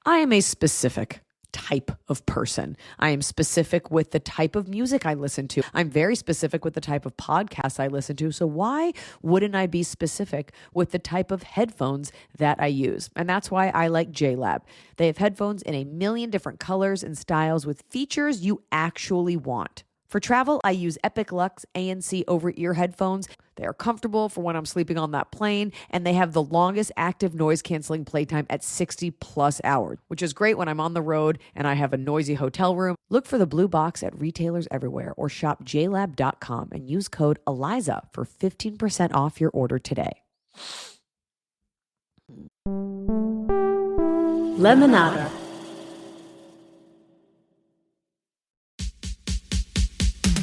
I am a specific type of person. I am specific with the type of music I listen to. I'm very specific with the type of podcasts I listen to. So why wouldn't I be specific with the type of headphones that I use? And that's why I like JLab. They have headphones in a million different colors and styles with features you actually want. For travel, I use Epic Lux ANC over-ear headphones. They are comfortable for when I'm sleeping on that plane, and they have the longest active noise-canceling playtime at 60 plus hours, which is great when I'm on the road and I have a noisy hotel room. Look for the blue box at retailers everywhere or shop jlab.com and use code Iliza for 15% off your order today. Lemonada.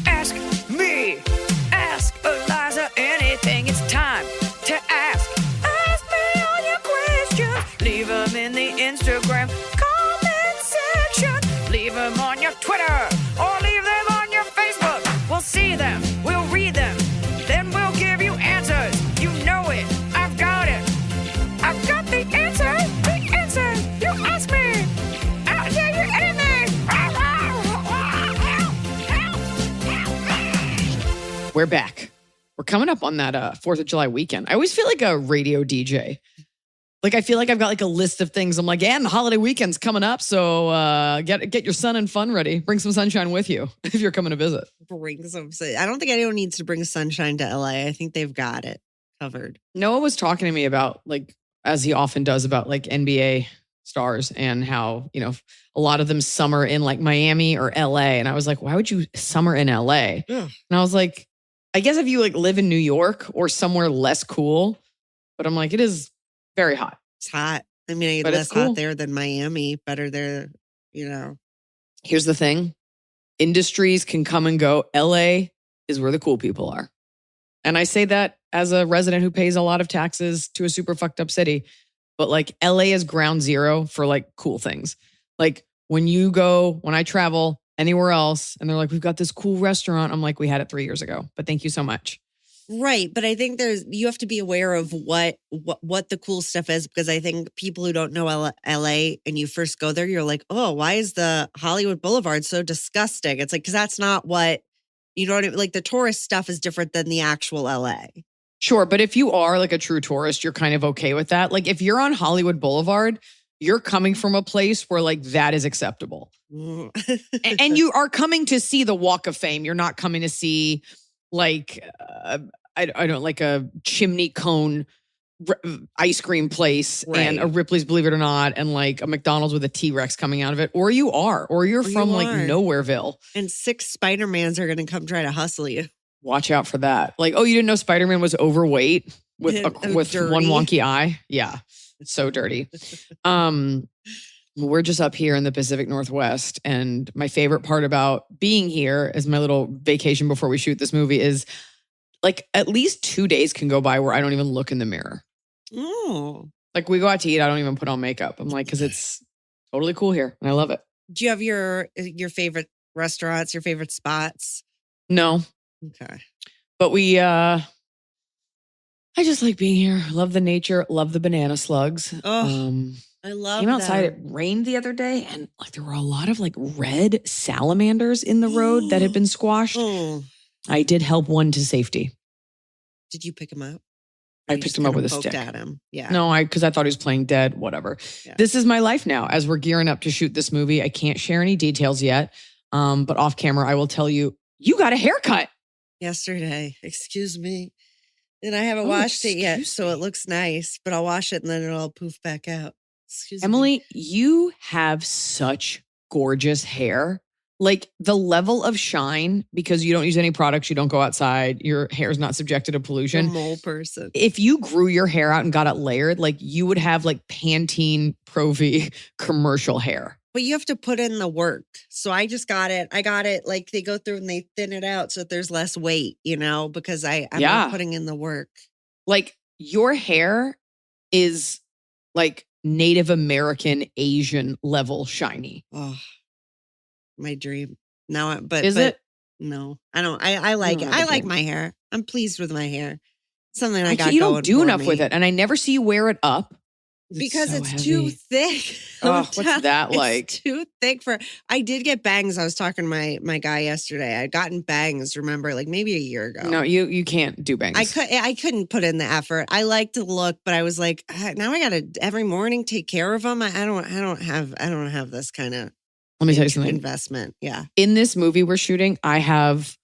Ask me, ask Iliza anything. It's time to ask. Ask me all your questions. Leave them in the Instagram comment section. Leave them on your Twitter or leave them on your Facebook. We'll see them, we'll read them, then we'll give you answers. You know it, I've got it. I've got the answer, the answer. You ask me, I'll tell you anything. We're back. We're coming up on that 4th of July weekend. I always feel like a radio DJ. Like, I feel like I've got like a list of things. I'm like, and the holiday weekend's coming up. So get your sun and fun ready. Bring some sunshine with you if you're coming to visit. Bring some. I don't think anyone needs to bring sunshine to LA. I think they've got it covered. Noah was talking to me about, like, as he often does, about like NBA stars and how, you know, a lot of them summer in like Miami or LA. And I was like, why would you summer in LA? Yeah. And I was like, I guess if you like live in New York or somewhere less cool, but I'm like, it is very hot. It's hot. I mean, But less it's cool. hot there than Miami. Better there, you know. Here's the thing. Industries can come and go. LA is where the cool people are. And I say that as a resident who pays a lot of taxes to a super fucked up city. But like LA is ground zero for like cool things. Like when I travel anywhere else and they're like, we've got this cool restaurant. I'm like, we had it 3 years ago, but thank you so much. Right. But I think you have to be aware of what the cool stuff is, because I think people who don't know LA and you first go there, you're like, oh, why is the Hollywood Boulevard so disgusting? It's like, because that's not what, you know what I mean? Like the tourist stuff is different than the actual LA. Sure. But if you are like a true tourist, you're kind of okay with that. Like if you're on Hollywood Boulevard, you're coming from a place where like that is acceptable. And you are coming to see the Walk of Fame. You're not coming to see like, I don't like a chimney cone ice cream place and a Ripley's Believe It or Not and like a McDonald's with a T-Rex coming out of it. Or you're from like Nowhereville. And 6 Spider-Mans are going to come try to hustle you. Watch out for that. Like, oh, you didn't know Spider-Man was overweight with one wonky eye? Yeah. It's so dirty. We're just up here in the Pacific Northwest. And my favorite part about being here as my little vacation before we shoot this movie is like at least 2 days can go by where I don't even look in the mirror. Oh. Like we go out to eat, I don't even put on makeup. I'm like, because it's totally cool here and I love it. Do you have your favorite restaurants, your favorite spots? No. Okay. But I just like being here. Love the nature. Love the banana slugs. Oh, I love came outside. them. It rained the other day, and like there were a lot of like red salamanders in the road that had been squashed. Oh. I did help one to safety. Did you pick him up? I picked him up with a stick. At him. Yeah. No, because I thought he was playing dead. Whatever. Yeah. This is my life now. As we're gearing up to shoot this movie, I can't share any details yet. But off camera, I will tell you. You got a haircut yesterday. Excuse me. And I haven't washed it yet, so it looks nice. But I'll wash it and then it'll all poof back out. Excuse Emily, me. you have such gorgeous hair. Like the level of shine, because you don't use any products, you don't go outside, your hair is not subjected to pollution. I'm a mole person. If you grew your hair out and got it layered, like you would have like Pantene Pro V commercial hair. But you have to put in the work. So I just got it. I got it like they go through and they thin it out so that there's less weight, you know, because I'm not putting in the work. Like your hair is like Native American Asian level shiny. Oh, my dream. No, Is it? No, I don't. I like it. I like my hair. I'm pleased with my hair. Something I got you going don't do for enough me. with it. And I never see you wear it up. because so it's too heavy. thick. Oh, what's that like? It's too thick for. I did get bangs. I was talking to my guy yesterday. I'd gotten bangs. Remember, like maybe a year ago. No, you can't do bangs. I couldn't put in the effort. I like to look, but I was like, now I got to every morning take care of them. I don't have this kind of. Let me tell you something. Investment. Yeah. In this movie we're shooting, I have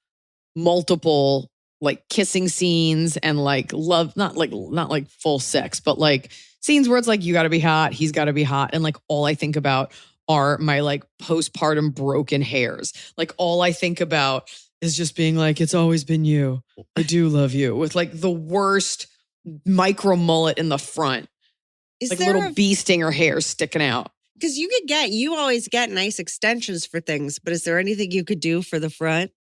multiple like kissing scenes and like love, not like full sex, but like scenes where it's like, you got to be hot, he's got to be hot. And like, all I think about are my like postpartum broken hairs. Like all I think about is just being like, it's always been you. I do love you, with like the worst micro mullet in the front. Is like there little bee stinger hairs sticking out. Because you always get nice extensions for things, but is there anything you could do for the front?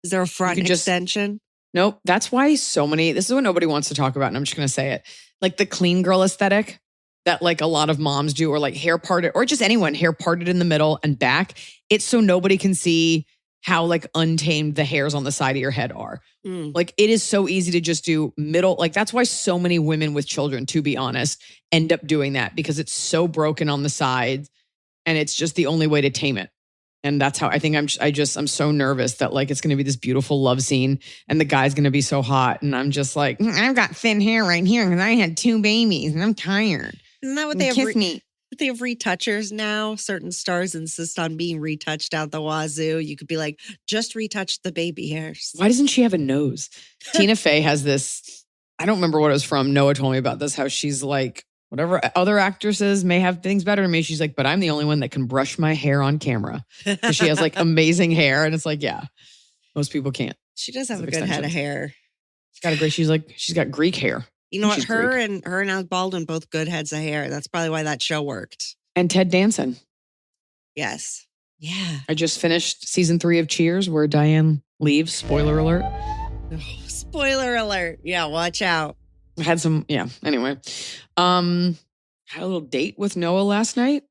Is there a front extension? Nope. That's why this is what nobody wants to talk about, and I'm just going to say it. Like the clean girl aesthetic that like a lot of moms do, or like hair parted, or just anyone, hair parted in the middle and back. It's so nobody can see how like untamed the hairs on the side of your head are. Like it is so easy to just do middle. Like that's why so many women with children, to be honest, end up doing that, because it's so broken on the sides and it's just the only way to tame it. And that's how I think I'm so nervous that like it's going to be this beautiful love scene and the guy's going to be so hot. And I'm just like, I've got thin hair right here because I had 2 babies and I'm tired. Isn't that what they have? Kiss me. They have retouchers now. Certain stars insist on being retouched out the wazoo. You could be like, just retouch the baby hairs. Why doesn't she have a nose? Tina Fey has this, I don't remember what it was from. Noah told me about this, how she's like, whatever other actresses may have things better than me. She's like, but I'm the only one that can brush my hair on camera. She has like amazing hair. And it's like, yeah, most people can't. She does have a good head of hair. She's got Greek hair. You know what? Her and Alec Baldwin, both good heads of hair. That's probably why that show worked. And Ted Danson. Yes. Yeah. I just finished season 3 of Cheers, where Diane leaves. Spoiler alert. Oh, spoiler alert. Yeah, watch out. I had some, anyway. Had a little date with Noah last night.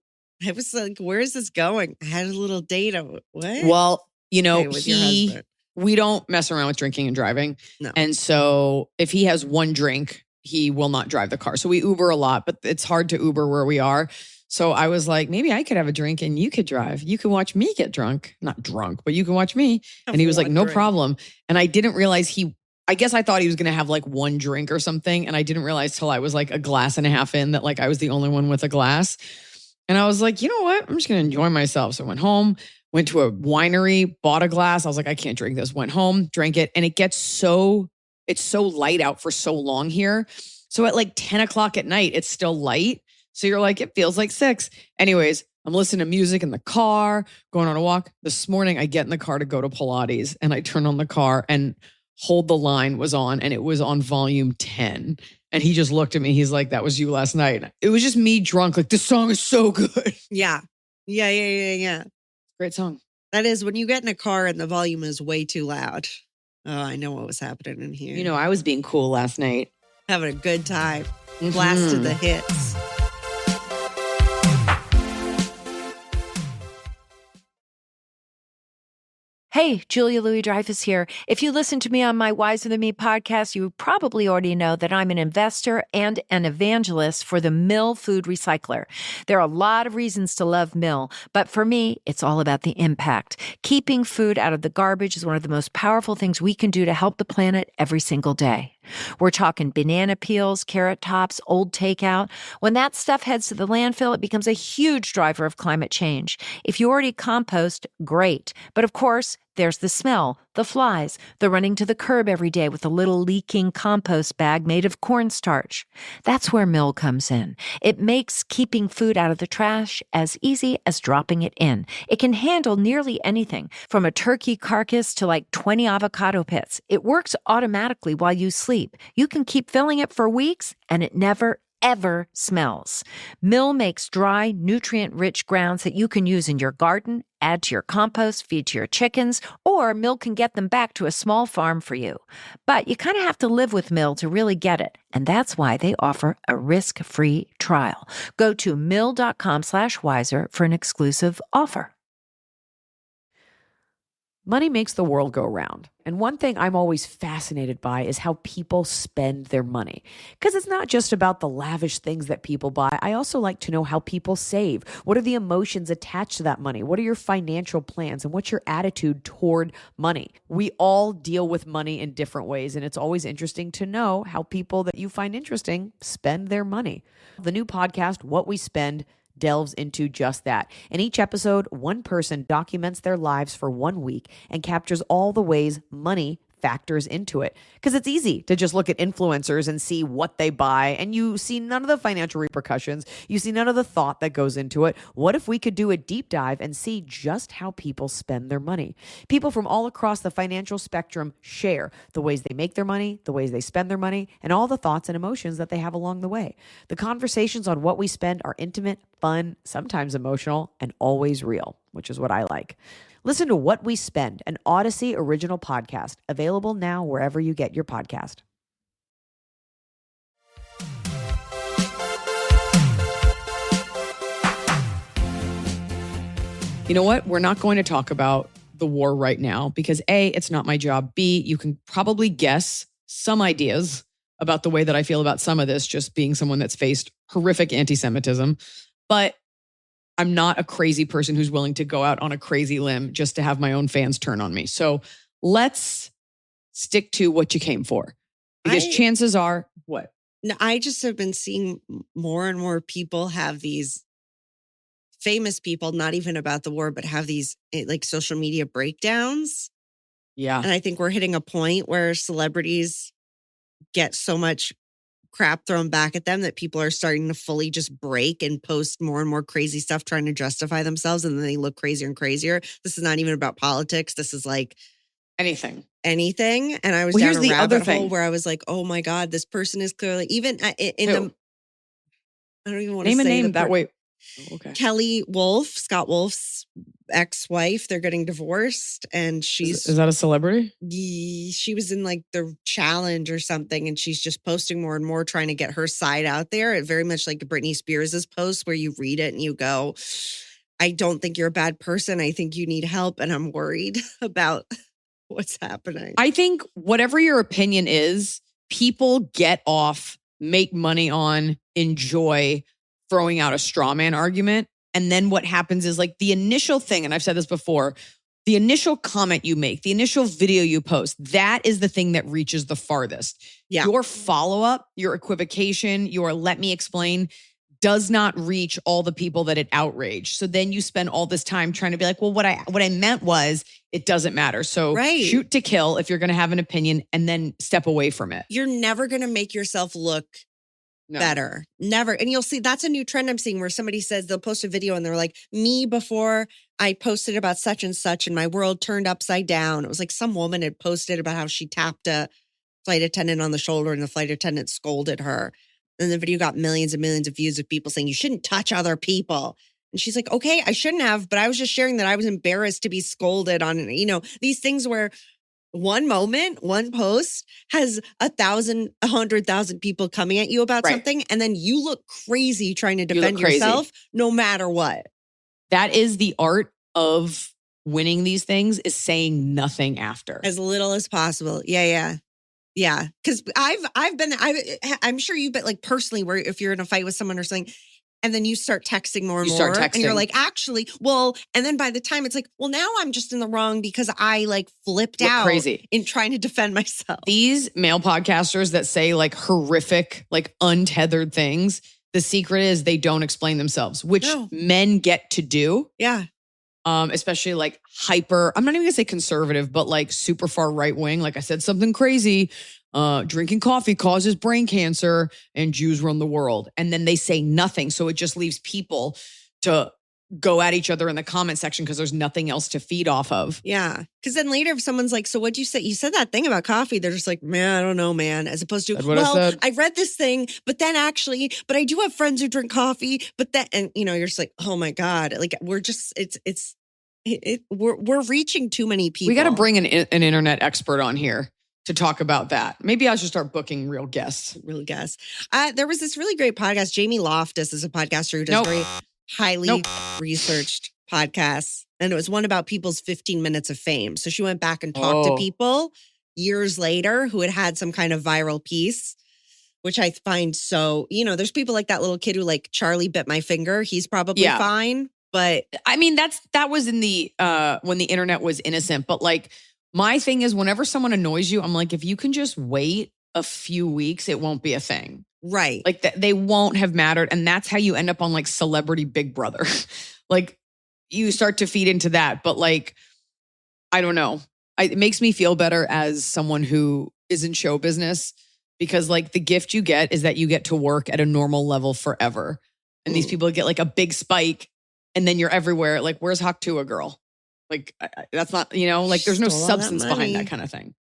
I was like, where is this going? I had a little date. What? Well, you know, with your husband. We don't mess around with drinking and driving. No. And so if he has one drink, he will not drive the car. So we Uber a lot, but it's hard to Uber where we are. So I was like, maybe I could have a drink and you could drive. You can watch me get drunk. Not drunk, but you can watch me. And he was like, no problem. And I didn't realize I guess I thought he was going to have like one drink or something. And I didn't realize till I was like a glass and a half in that like I was the only one with a glass. And I was like, you know what? I'm just going to enjoy myself. So I went home, went to a winery, bought a glass. I was like, I can't drink this. Went home, drank it. And it's so light out for so long here. So at like 10 o'clock at night, it's still light. So you're like, it feels like 6. Anyways, I'm listening to music in the car, going on a walk. This morning, I get in the car to go to Pilates and I turn on the car and Hold the Line was on, and it was on volume 10. And he just looked at me. He's like, that was you last night. It was just me drunk. Like, this song is so good. Yeah. Yeah. Great song. That is when you get in a car and the volume is way too loud. Oh, I know what was happening in here. You know, I was being cool last night. Having a good time. Blasted the hits. Hey, Julia Louis-Dreyfus here. If you listen to me on my Wiser Than Me podcast, you probably already know that I'm an investor and an evangelist for the Mill Food Recycler. There are a lot of reasons to love Mill, but for me, it's all about the impact. Keeping food out of the garbage is one of the most powerful things we can do to help the planet every single day. We're talking banana peels, carrot tops, old takeout. When that stuff heads to the landfill, it becomes a huge driver of climate change. If you already compost, great. But of course, there's the smell, the flies, the running to the curb every day with a little leaking compost bag made of cornstarch. That's where Mill comes in. It makes keeping food out of the trash as easy as dropping it in. It can handle nearly anything, from a turkey carcass to like 20 avocado pits. It works automatically while you sleep. You can keep filling it for weeks, and it never, ever smells. Mill makes dry, nutrient-rich grounds that you can use in your garden, add to your compost, feed to your chickens, or Mill can get them back to a small farm for you. But you kind of have to live with Mill to really get it, and that's why they offer a risk-free trial. Go to mill.com/wiser for an exclusive offer. Money makes the world go round. And one thing I'm always fascinated by is how people spend their money. Because it's not just about the lavish things that people buy. I also like to know how people save. What are the emotions attached to that money? What are your financial plans? And what's your attitude toward money? We all deal with money in different ways. And it's always interesting to know how people that you find interesting spend their money. The new podcast, What We Spend, delves into just that. In each episode, one person documents their lives for 1 week and captures all the ways money factors into it. Because it's easy to just look at influencers and see what they buy, and you see none of the financial repercussions. You see none of the thought that goes into it. What if we could do a deep dive and see just how people spend their money? People from all across the financial spectrum share the ways they make their money, the ways they spend their money, and all the thoughts and emotions that they have along the way. The conversations on what we spend are intimate, fun, sometimes emotional, and always real, which is what I like. Listen to What We Spend, an Odyssey original podcast, available now wherever you get your podcast. You know what? We're not going to talk about the war right now because A, it's not my job. B, you can probably guess some ideas about the way that I feel about some of this, just being someone that's faced horrific anti-Semitism. But I'm not a crazy person who's willing to go out on a crazy limb just to have my own fans turn on me. So let's stick to what you came for. Because chances are, what? No, I just have been seeing more and more people have these famous people, not even about the war, but have these like social media breakdowns. Yeah. And I think we're hitting a point where celebrities get so much crap thrown back at them that people are starting to fully just break and post more and more crazy stuff trying to justify themselves, and then they look crazier and crazier. This is not even about politics. This is like anything. And I was Well, down here's a the rabbit other hole thing. where I was like, oh my God, this person is clearly even in the, I don't even want to Name say a name the that way. Okay. Kelly Wolf, Scott Wolf's ex-wife, they're getting divorced, and Is that a celebrity? she was in like the challenge or something, and she's just posting more and more trying to get her side out there. It very much like Britney Spears's post where you read it and you go, I don't think you're a bad person. I think you need help, and I'm worried about what's happening. I think whatever your opinion is, people get off, make money on, enjoy throwing out a straw man argument. And then what happens is like the initial thing, and I've said this before, the initial comment you make, the initial video you post, that is the thing that reaches the farthest. Yeah. Your follow-up, your equivocation, your let me explain does not reach all the people that it outraged. So then you spend all this time trying to be like, well, what I meant was it doesn't matter. So shoot to kill if you're going to have an opinion and then step away from it. You're never going to make yourself look better. Never. And you'll see that's a new trend I'm seeing where somebody says they'll post a video and they're like, me before I posted about such and such and my world turned upside down. It was like some woman had posted about how she tapped a flight attendant on the shoulder and the flight attendant scolded her. And the video got millions and millions of views of people saying, you shouldn't touch other people. And she's like, okay, I shouldn't have, but I was just sharing that I was embarrassed to be scolded on, these things where one moment, one post has 100,000 people coming at you about something. And then you look crazy trying to defend yourself no matter what. That is the art of winning these things, is saying nothing after. As little as possible. Yeah. Cause I'm sure you've been like personally where if you're in a fight with someone or something, and then you start texting more and more. And you're like, actually, and then by the time it's like, well, now I'm just in the wrong because I like flipped out crazy in trying to defend myself. These male podcasters that say like horrific, like untethered things, the secret is they don't explain themselves, which men get to do. Yeah. Especially like hyper, I'm not even gonna say conservative, but like super far right wing. Like I said, something crazy. Drinking coffee causes brain cancer and Jews run the world. And then they say nothing. So it just leaves people to go at each other in the comment section because there's nothing else to feed off of. Yeah. Because then later if someone's like, so what'd you say? You said that thing about coffee. They're just like, man, I don't know, man. As opposed to, I read this thing, but I do have friends who drink coffee, but then, and you're just like, oh my God. Like we're just, we're reaching too many people. We got to bring an internet expert on here to talk about that. Maybe I should start booking real guests. There was this really great podcast. Jamie Loftus is a podcaster who does very highly researched podcasts. And it was one about people's 15 minutes of fame. So she went back and talked to people years later who had some kind of viral piece, which I find so, there's people like that little kid who like Charlie bit my finger. He's probably fine. But I mean, that was in the when the internet was innocent. But like my thing is whenever someone annoys you, I'm like, if you can just wait a few weeks, it won't be a thing. Right. Like they won't have mattered. And that's how you end up on like Celebrity Big Brother. Like you start to feed into that. But like, I don't know. It makes me feel better as someone who is in show business because like the gift you get is that you get to work at a normal level forever. And these people get like a big spike and then you're everywhere. Like, where's Hawk Tuah, girl? Like, that's not, like there's no substance behind that kind of thing.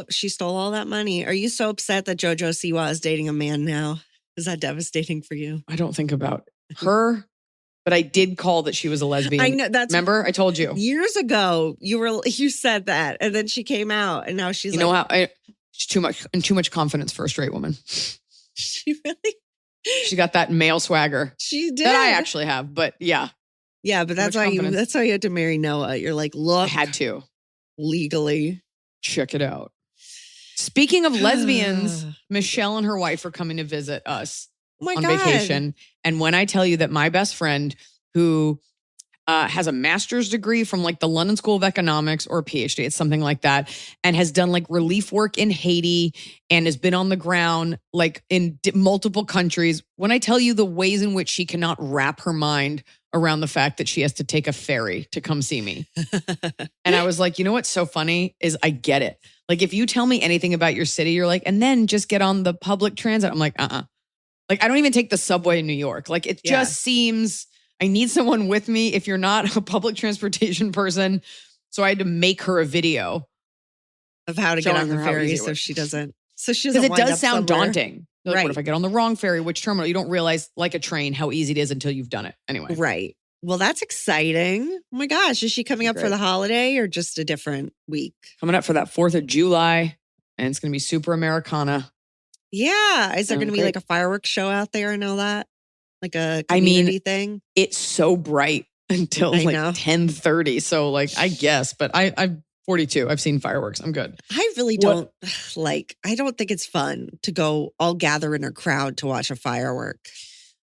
She stole all that money. Are you so upset that JoJo Siwa is dating a man now? Is that devastating for you? I don't think about her, but I did call that she was a lesbian. I know remember? I told you. Years ago, you said that. And then she came out and now she's she's too much confidence for a straight woman. She really? She got that male swagger. She did. That I actually have, but yeah. Yeah, but that's why you had to marry Noah. You're like, look. I had to. Legally. Check it out. Speaking of lesbians, Michelle and her wife are coming to visit us on vacation. And when I tell you that my best friend who has a master's degree from like the London School of Economics or a PhD, it's something like that, and has done like relief work in Haiti and has been on the ground like in multiple countries. When I tell you the ways in which she cannot wrap her mind around the fact that she has to take a ferry to come see me. And I was like, you know what's so funny is I get it. Like if you tell me anything about your city, you're like, and then just get on the public transit. I'm like, Like I don't even take the subway in New York. Like it just seems I need someone with me if you're not a public transportation person. So I had to make her a video of how to get on the ferry so she doesn't. Because it does sound daunting. Like, right. What if I get on the wrong ferry? Which terminal? You don't realize, like a train, how easy it is until you've done it. Anyway. Right. Well, that's exciting. Oh my gosh. Is she coming up for the holiday or just a different week? Coming up for that 4th of July. And it's going to be super Americana. Yeah. Is there going to be like a fireworks show out there and all that? Like a community thing? It's so bright until like 10:30. So like, I guess, but I'm 42. I've seen fireworks. I'm good. I really don't I don't think it's fun to go all gather in a crowd to watch a firework.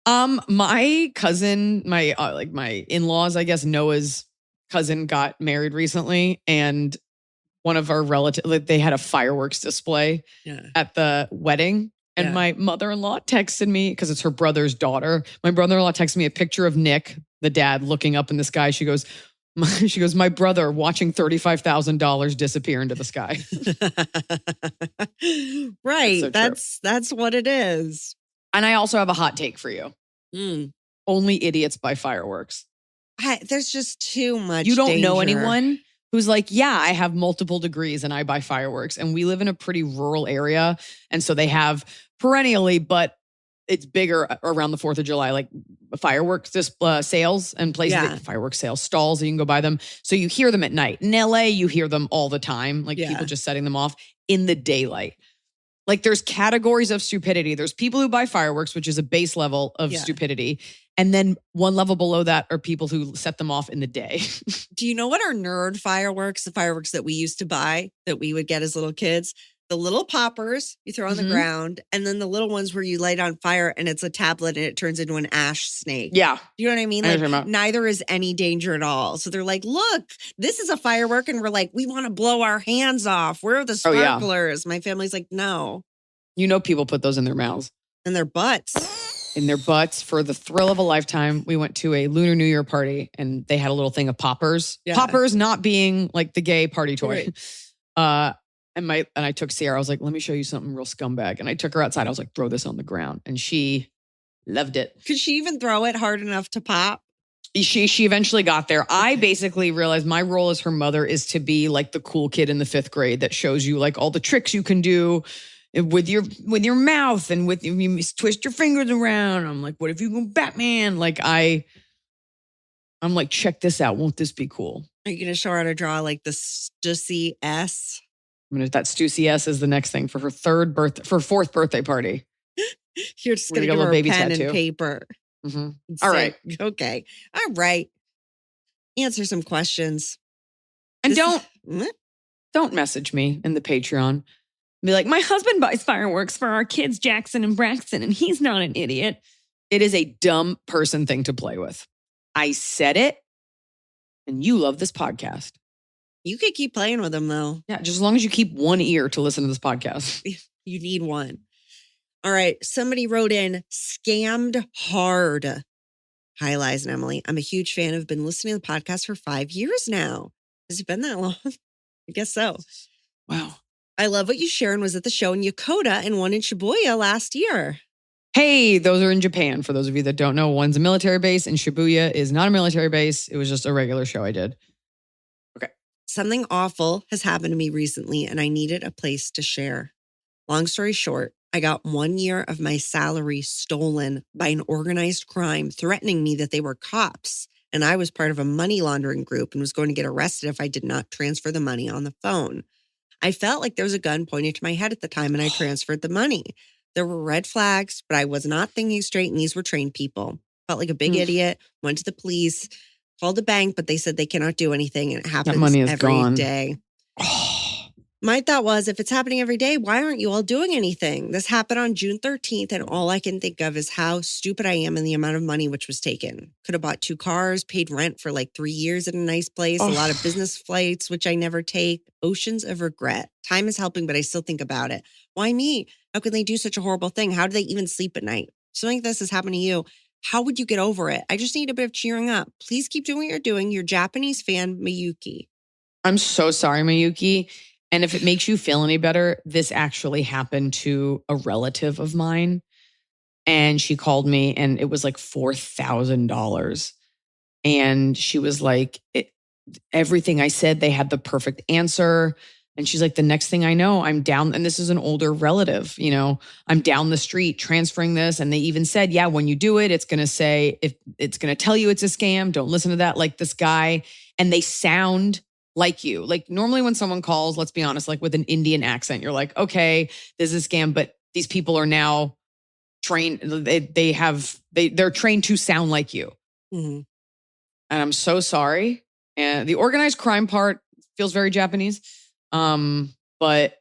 My cousin, my in-laws, I guess Noah's cousin got married recently and one of our relatives, like, they had a fireworks display at the wedding. And my mother-in-law texted me because it's her brother's daughter. My brother-in-law texted me a picture of Nick, the dad, looking up in the sky. She goes, my brother watching $35,000 disappear into the sky. Right. So that's what it is. And I also have a hot take for you. Only idiots buy fireworks. There's just too much You don't danger. know anyone who's like, yeah, I have multiple degrees and I buy fireworks. And we live in a pretty rural area. And so they have perennially, but it's bigger around the 4th of July, like fireworks sales and places, fireworks sales stalls, you can go buy them. So you hear them at night. In LA, you hear them all the time, like people just setting them off in the daylight. Like there's categories of stupidity. There's people who buy fireworks, which is a base level of stupidity. And then one level below that are people who set them off in the day. Do you know what are nerd fireworks? The fireworks that we used to buy that we would get as little kids? The little poppers you throw on the ground, and then the little ones where you light on fire and it's a tablet and it turns into an ash snake. Yeah. You know what I mean? Like neither is any danger at all. So they're like, look, this is a firework. And we're like, we want to blow our hands off. Where are the sparklers? My family's like, no. You know, people put those in their mouths. In their butts. In their butts for the thrill of a lifetime. We went to a Lunar New Year party and they had a little thing of poppers. Yeah. Poppers not being like the gay party toy. Right. And I took Sierra. I was like, let me show you something real scumbag. And I took her outside. I was like, throw this on the ground. And she loved it. Could she even throw it hard enough to pop? She eventually got there. I basically realized my role as her mother is to be like the cool kid in the 5th grade that shows you like all the tricks you can do with your mouth and with you twist your fingers around. I'm like, what if you go Batman? Like I'm like, check this out. Won't this be cool? Are you going to show her how to draw like the Stussy S? That Stussy S is the next thing for her 4th birthday party. You're just going to give her a pen tattoo and paper. Mm-hmm. All right. Okay. All right. answer some questions. And This don't message me in the Patreon. Be like, my husband buys fireworks for our kids, Jackson and Braxton, and he's not an idiot. It is a dumb person thing to play with. I said it, and you love this podcast. You could keep playing with them, though. Yeah, just as long as you keep one ear to listen to this podcast. You need one. All right. Somebody wrote in, scammed hard. Hi, Liza and Emily. I'm a huge fan. I've been listening to the podcast for 5 years now. Has it been that long? I guess so. Wow. I love what you shared was at the show in Yokota and one in Shibuya last year. Hey, those are in Japan. For those of you that don't know, one's a military base and Shibuya is not a military base. It was just a regular show I did. Okay. Something awful has happened to me recently and I needed a place to share. Long story short, I got 1 year of my salary stolen by an organized crime, threatening me that they were cops and I was part of a money laundering group and was going to get arrested if I did not transfer the money on the phone. I felt like there was a gun pointed to my head at the time and I transferred the money. There were red flags, but I was not thinking straight and these were trained people. Felt like a big idiot, went to the police, called the bank, but they said they cannot do anything and it happens money is every gone. day. My thought was, if it's happening every day, why aren't you all doing anything? This happened on June 13th, and all I can think of is how stupid I am and the amount of money which was taken. Could have bought 2 cars, paid rent for like 3 years at a nice place, a lot of business flights, which I never take. Oceans of regret. Time is helping, but I still think about it. Why me? How could they do such a horrible thing? How do they even sleep at night? Something like this has happened to you. How would you get over it? I just need a bit of cheering up. Please keep doing what you're doing. Your Japanese fan, Miyuki. I'm so sorry, Miyuki. And if it makes you feel any better, this actually happened to a relative of mine. And she called me and it was like $4,000. And she was like, everything I said, they had the perfect answer. And she's like, the next thing I know, I'm down. And this is an older relative, you know, I'm down the street transferring this. And they even said, yeah, when you do it, it's going to say, if it's going to tell you it's a scam, don't listen to that. Like this guy. And they sound like you. Like normally when someone calls, let's be honest, like with an Indian accent, you're like, okay, this is a scam, but these people are now trained. They're trained to sound like you. Mm-hmm. And I'm so sorry. And the organized crime part feels very Japanese. But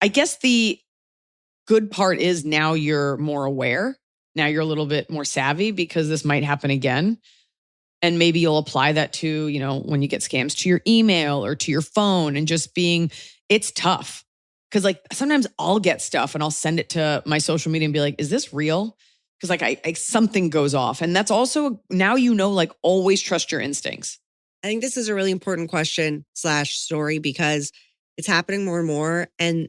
I guess the good part is now you're more aware. Now you're a little bit more savvy because this might happen again. And maybe you'll apply that to, you know, when you get scams to your email or to your phone and just it's tough. Cause like sometimes I'll get stuff and I'll send it to my social media and be like, is this real? Cause like I something goes off. And that's also now, you know, like always trust your instincts. I think this is a really important question / story because it's happening more and more. And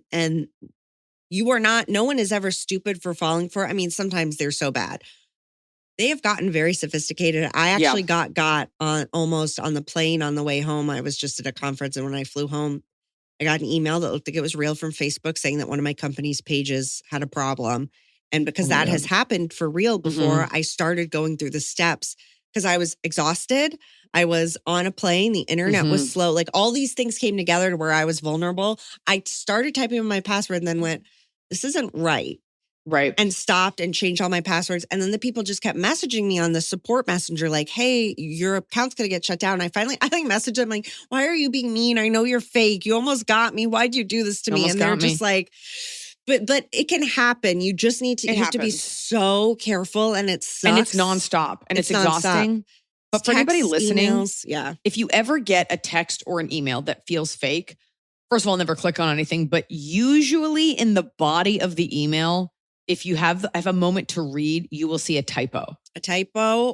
you are not, no one is ever stupid for falling for it. I mean, sometimes they're so bad. They have gotten very sophisticated. I actually got on almost on the plane on the way home. I was just at a conference and when I flew home, I got an email that looked like it was real from Facebook saying that one of my company's pages had a problem. And because that has happened for real before, I started going through the steps because I was exhausted. I was on a plane. The internet was slow. Like all these things came together to where I was vulnerable. I started typing in my password and then went, this isn't right. Right. And stopped and changed all my passwords. And then the people just kept messaging me on the support messenger like, hey, your account's going to get shut down. And I messaged them like, why are you being mean? I know you're fake. You almost got me. Why'd you do this to me? And they're just like, but it can happen. You just need to, you have to be so careful and it sucks. And it's nonstop and it's exhausting. But for anybody listening, emails, if you ever get a text or an email that feels fake, first of all, never click on anything. But usually in the body of the email, if you have a moment to read, you will see a typo.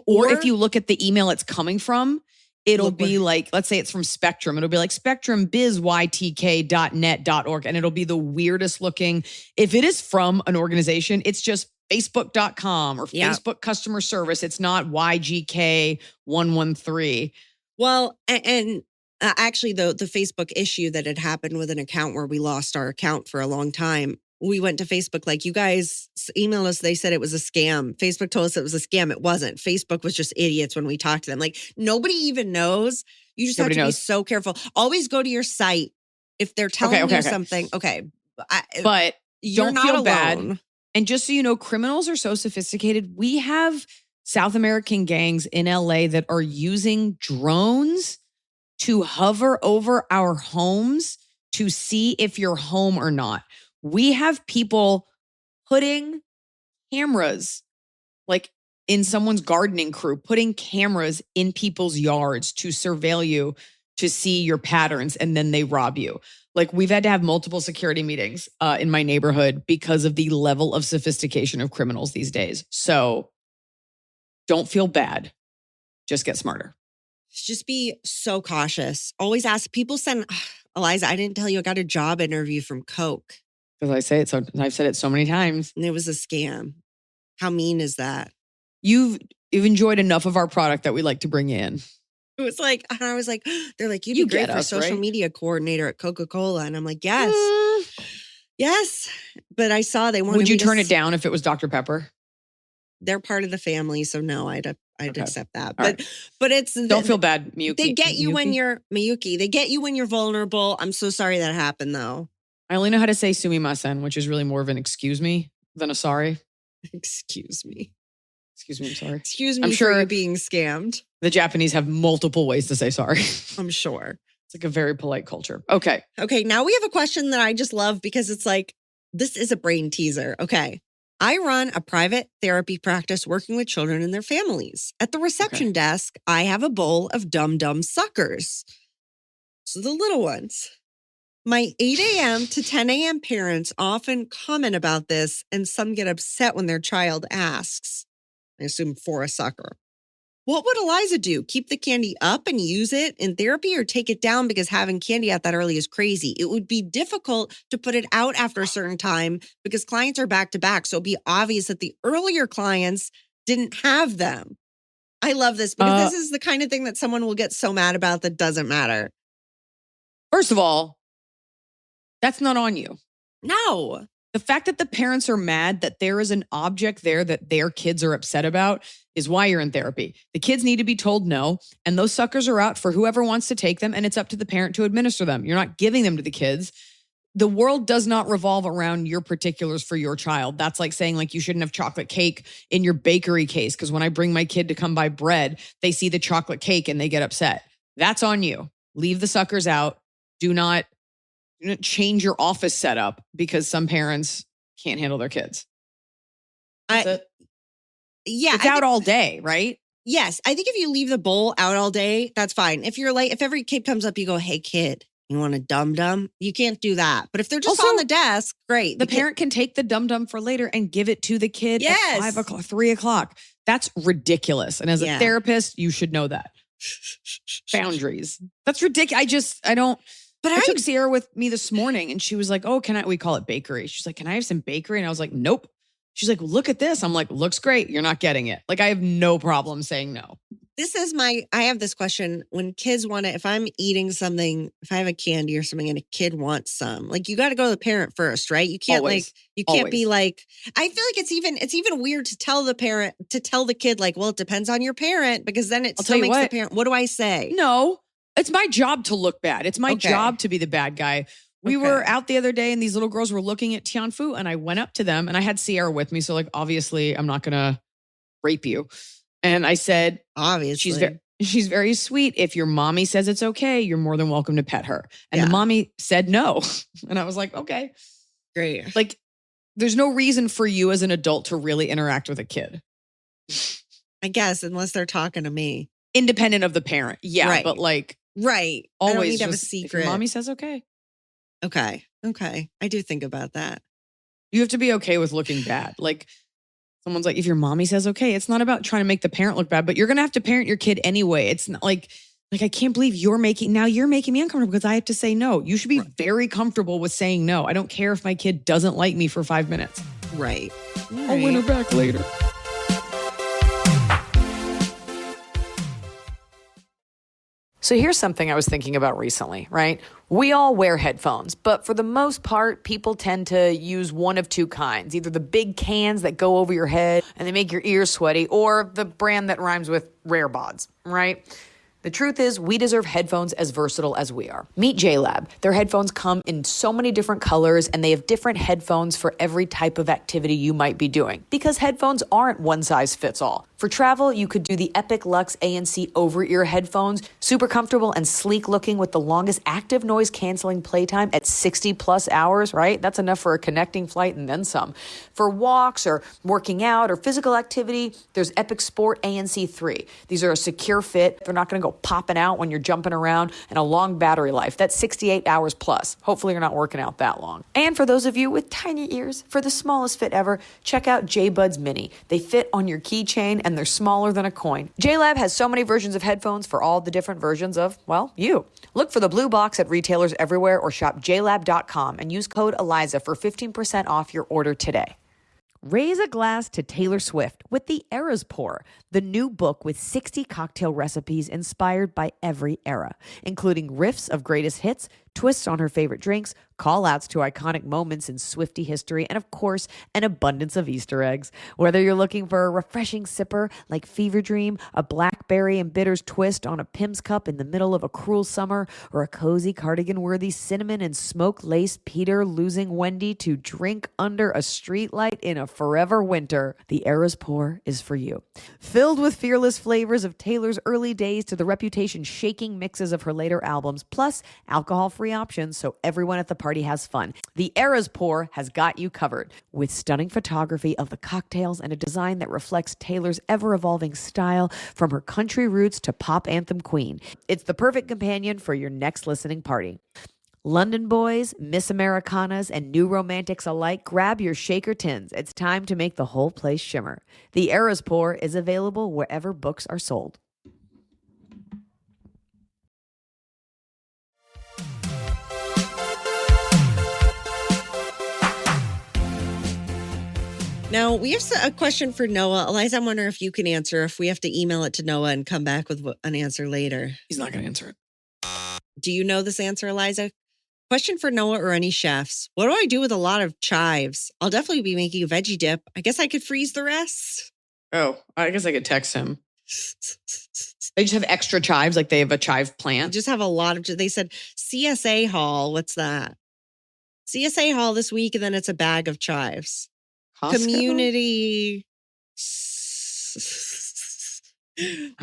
Or if you look at the email it's coming from, it'll be like, let's say it's from Spectrum. It'll be like spectrumbizytk.net.org. And it'll be the weirdest looking. If it is from an organization, it's just Facebook.com or Facebook customer service. It's not YGK113. Well, and actually the Facebook issue that had happened with an account where we lost our account for a long time. We went to Facebook, like, you guys emailed us. They said it was a scam. Facebook told us it was a scam. It wasn't. Facebook was just idiots when we talked to them. Like, nobody even knows. You just have to be so careful. Always go to your site. If they're telling you something, but you're don't not feel alone. bad. And just so you know, criminals are so sophisticated. We have South American gangs in LA that are using drones to hover over our homes to see if you're home or not. We have people putting cameras, like in someone's gardening crew, putting cameras in people's yards to surveil you to see your patterns, and then they rob you. Like, we've had to have multiple security meetings in my neighborhood because of the level of sophistication of criminals these days. So don't feel bad. Just get smarter. Just be so cautious. Always ask. People send, Iliza, I didn't tell you I got a job interview from Coke. Because I've said it so many times. And it was a scam. How mean is that? You've enjoyed enough of our product that we like to bring you in. It was like, and I was like, they're like, you'd You be great get for us, social right? media coordinator at Coca-Cola. And I'm like, yes, yes. But I saw they wanted Would you me to turn it down if it was Dr. Pepper? They're part of the family. So no, I'd Okay. accept that. All But it's, Don't feel bad, Miyuki. they get you when Miyuki? you're, Miyuki, they get you when you're vulnerable. I'm so sorry that happened though. I only know how to say sumimasen, which is really more of an excuse me than a sorry. Excuse me. Excuse me, I'm sorry. Excuse me I'm for sure- you being scammed. The Japanese have multiple ways to say sorry. It's I'm sure. like a very polite culture. Okay. Okay, now we have a question that I just love because it's like, this is a brain teaser. Okay. I run a private therapy practice working with children and their families. At the reception desk, I have a bowl of Dum Dums suckers. So the little ones. My 8 a.m. to 10 a.m. parents often comment about this, and some get upset when their child asks, I assume for a sucker. What would Iliza do? Keep the candy up and use it in therapy, or take it down because having candy out that early is crazy? It would be difficult to put it out after a certain time because clients are back to back. So it'd be obvious that the earlier clients didn't have them. I love this because this is the kind of thing that someone will get so mad about that doesn't matter. First of all, that's not on you. No. The fact that the parents are mad that there is an object there that their kids are upset about is why you're in therapy. The kids need to be told no, and those suckers are out for whoever wants to take them, and it's up to the parent to administer them. You're not giving them to the kids. The world does not revolve around your particulars for your child. That's like saying like you shouldn't have chocolate cake in your bakery case because when I bring my kid to come buy bread, they see the chocolate cake and they get upset. That's on you. Leave the suckers out. Do not change your office setup because some parents can't handle their kids. That's it. Yeah. It's out all day, right? Yes. I think if you leave the bowl out all day, that's fine. If you're like, if every kid comes up, you go, hey, kid, you want a Dum Dum? You can't do that. But if they're just Also, on the desk, great. The parent can take the Dum Dum for later and give it to the kid Yes. at 5 o'clock, 3 o'clock. That's ridiculous. And as a Yeah. therapist, you should know that. Boundaries. That's ridiculous. But I took Sierra with me this morning and she was like, oh, we call it bakery. She's like, can I have some bakery? And I was like, nope. She's like, look at this. I'm like, looks great. You're not getting it. Like, I have no problem saying no. I have this question when kids want to, if I'm eating something, if I have a candy or something and a kid wants some, like you got to go to the parent first, right? You can't Always. you can't be Always. like, I feel like it's even weird to tell the parent, to tell the kid like, well, it depends on your parent because then it I'll still tell you makes the what. parent, what do I say? No, it's my job to look bad. It's my Okay. job to be the bad guy. We Okay. were out the other day and these little girls were looking at Tianfu and I went up to them and I had Sierra with me. So like, obviously I'm not going to rape you. And I said, Obviously. she's very sweet. If your mommy says it's okay, you're more than welcome to pet her. And Yeah. the mommy said no. And I was like, okay. Great. Like, there's no reason for you as an adult to really interact with a kid. I guess, unless they're talking to me. Independent of the parent. Yeah. Right. But like, Right. I don't always need to have a just, if secret. your mommy says okay. Okay. I do think about that. You have to be okay with looking bad. Like, someone's like, if your mommy says okay, it's not about trying to make the parent look bad, but you're going to have to parent your kid anyway. It's not like, I can't believe you're making me uncomfortable because I have to say no. You should be very comfortable with saying no. I don't care if my kid doesn't like me for 5 minutes. Right. I'll win her back later. So here's something I was thinking about recently, right? We all wear headphones, but for the most part, people tend to use one of two kinds. Either the big cans that go over your head and they make your ears sweaty, or the brand that rhymes with Rare Bods, right? The truth is, we deserve headphones as versatile as we are. Meet JLab. Their headphones come in so many different colors, and they have different headphones for every type of activity you might be doing, because headphones aren't one size fits all. For travel, you could do the Epic Lux ANC over-ear headphones, super comfortable and sleek looking with the longest active noise canceling playtime at 60 plus hours, right? That's enough for a connecting flight and then some. For walks or working out or physical activity, there's Epic Sport ANC 3. These are a secure fit. They're not going to go popping out when you're jumping around, and a long battery life. That's 68 hours plus. Hopefully you're not working out that long. And for those of you with tiny ears, for the smallest fit ever, check out J-Buds Mini. They fit on your keychain and they're smaller than a coin. JLab has so many versions of headphones for all the different versions of, well, you. Look for the blue box at retailers everywhere or shop jlab.com and use code Iliza for 15% off your order today. Raise a glass to Taylor Swift with the Eras Pour, the new book with 60 cocktail recipes inspired by every era, including riffs of greatest hits, twists on her favorite drinks, call-outs to iconic moments in Swiftie history, and of course, an abundance of Easter eggs. Whether you're looking for a refreshing sipper like Fever Dream, a blackberry and bitters twist on a Pim's cup in the middle of a cruel summer, or a cozy cardigan-worthy cinnamon and smoke-laced Peter losing Wendy to drink under a streetlight in a forever winter, the Eras Pour is for you. Filled with fearless flavors of Taylor's early days to the reputation-shaking mixes of her later albums, plus alcohol-free options so everyone at the party has fun. The Eras Pour has got you covered with stunning photography of the cocktails and a design that reflects Taylor's ever-evolving style from her country roots to pop anthem queen. It's the perfect companion for your next listening party. London boys, Miss Americanas, and new romantics alike, grab your shaker tins. It's time to make the whole place shimmer. The Eras Pour is available wherever books are sold. Now, we have a question for Noah. Eliza, I'm wondering if you can answer, if we have to email it to Noah and come back with an answer later. He's not going to answer it. Do you know this answer, Eliza? Question for Noah or any chefs. What do I do with a lot of chives? I'll definitely be making a veggie dip. I guess I could freeze the rest. Oh, I guess I could text him. They just have extra chives, like they have a chive I plant. just have a lot of, they said CSA Hall. What's that? CSA Hall this week, and then it's a bag of chives. Costco? Community.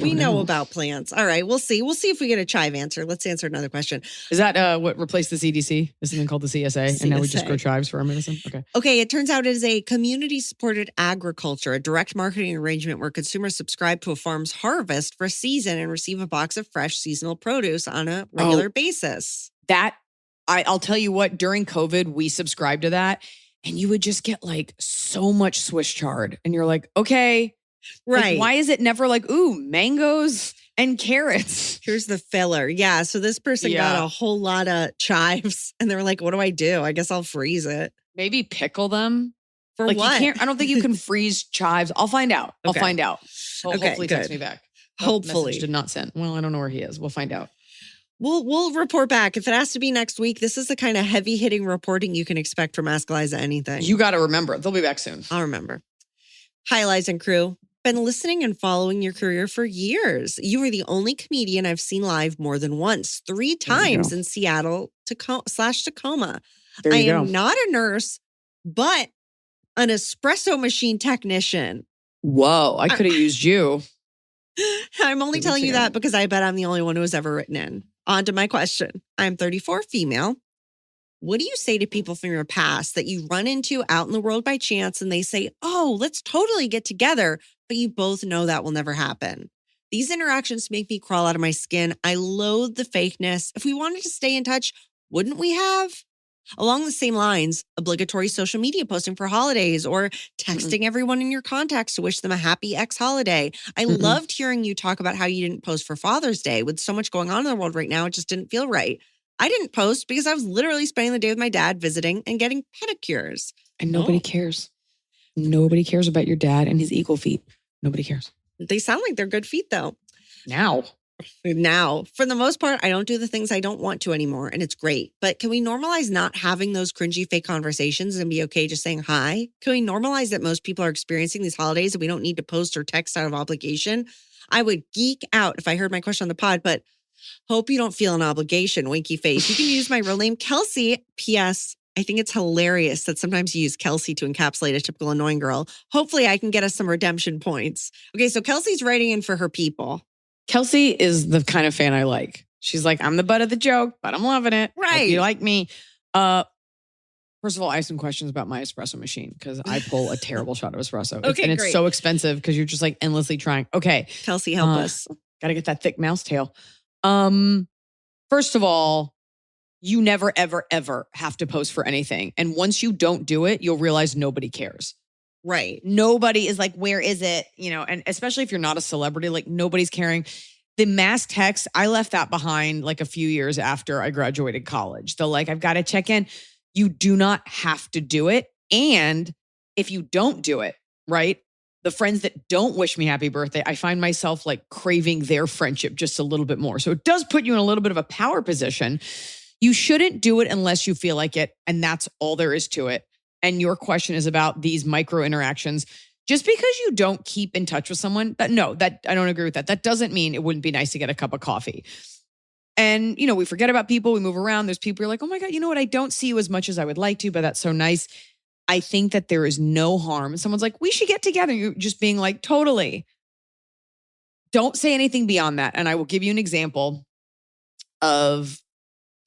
We know about plants. All right, we'll see. We'll see if we get a chive answer. Let's answer another question. Is that what replaced the CDC? Is something called the CSA? And now we just CSA. grow chives for our medicine? Okay. Okay, it turns out it is a community-supported agriculture, a direct marketing arrangement where consumers subscribe to a farm's harvest for a season and receive a box of fresh seasonal produce on a regular basis. I'll tell you what, during COVID, we subscribed to that, and you would just get like so much Swiss chard. And you're like, okay. Right. Like, why is it never like, ooh, mangoes and carrots? Here's the filler. Yeah. So this person got a whole lot of chives and they were like, what do I do? I guess I'll freeze it. Maybe pickle them. For like what? You can't, I don't think you can freeze chives. I'll find out. Okay. I'll find out. Okay, Hopefully text good. me back. Hopefully. Message did not send. Well, I don't know where he is. We'll find out. We'll report back. If it has to be next week, this is the kind of heavy hitting reporting you can expect from Ask Liza Anything. You got to remember, they'll be back soon. I'll remember. Hi, Liza and crew. Been listening and following your career for years. You are the only comedian I've seen live more than once, 3 times in Seattle /Tacoma. I am not a nurse, but an espresso machine technician. Whoa, I could have used you. I'm only telling you that because I bet I'm the only one who has ever written in. On to my question. I'm 34, female. What do you say to people from your past that you run into out in the world by chance and they say, oh, let's totally get together, but you both know that will never happen? These interactions make me crawl out of my skin. I loathe the fakeness. If we wanted to stay in touch, wouldn't we have? Along the same lines, obligatory social media posting for holidays or texting everyone in your contacts to wish them a happy X holiday. I loved hearing you talk about how you didn't post for Father's Day. With so much going on in the world right now, it just didn't feel right. I didn't post because I was literally spending the day with my dad visiting and getting pedicures. And nobody cares. Nobody cares about your dad and his eagle feet. Nobody cares. They sound like they're good feet though. Now, for the most part, I don't do the things I don't want to anymore, and it's great. But can we normalize not having those cringy fake conversations and be okay just saying hi? Can we normalize that most people are experiencing these holidays and we don't need to post or text out of obligation? I would geek out if I heard my question on the pod, but hope you don't feel an obligation, winky face. You can use my real name, Kelsey. P.S. I think it's hilarious that sometimes you use Kelsey to encapsulate a typical annoying girl. Hopefully I can get us some redemption points. Okay, so Kelsey's writing in for her people. Kelsey is the kind of fan I like. She's like, I'm the butt of the joke, but I'm loving it. Hope Right. you like me. First of all, I have some questions about my espresso machine because I pull a terrible shot of espresso. Okay, and it's great. so expensive because you're just like endlessly trying. Okay. Kelsey, help us. Got to get that thick mouse tail. First of all, you never, ever, ever have to post for anything. And once you don't do it, you'll realize nobody cares. Right. Nobody is like, where is it? You know, and especially if you're not a celebrity, like nobody's caring. The mass text, I left that behind like a few years after I graduated college. The like, I've got to check in. You do not have to do it. And if you don't do it, right? The friends that don't wish me happy birthday, I find myself like craving their friendship just a little bit more. So it does put you in a little bit of a power position. You shouldn't do it unless you feel like it. And that's all there is to it. And your question is about these micro interactions. Just because you don't keep in touch with someone, that I don't agree with that. That doesn't mean it wouldn't be nice to get a cup of coffee. And, you know, we forget about people, we move around. There's people who are like, oh my God, you know what? I don't see you as much as I would like to, but that's so nice. I think that there is no harm. Someone's like, we should get together. You're just being like, totally. Don't say anything beyond that. And I will give you an example of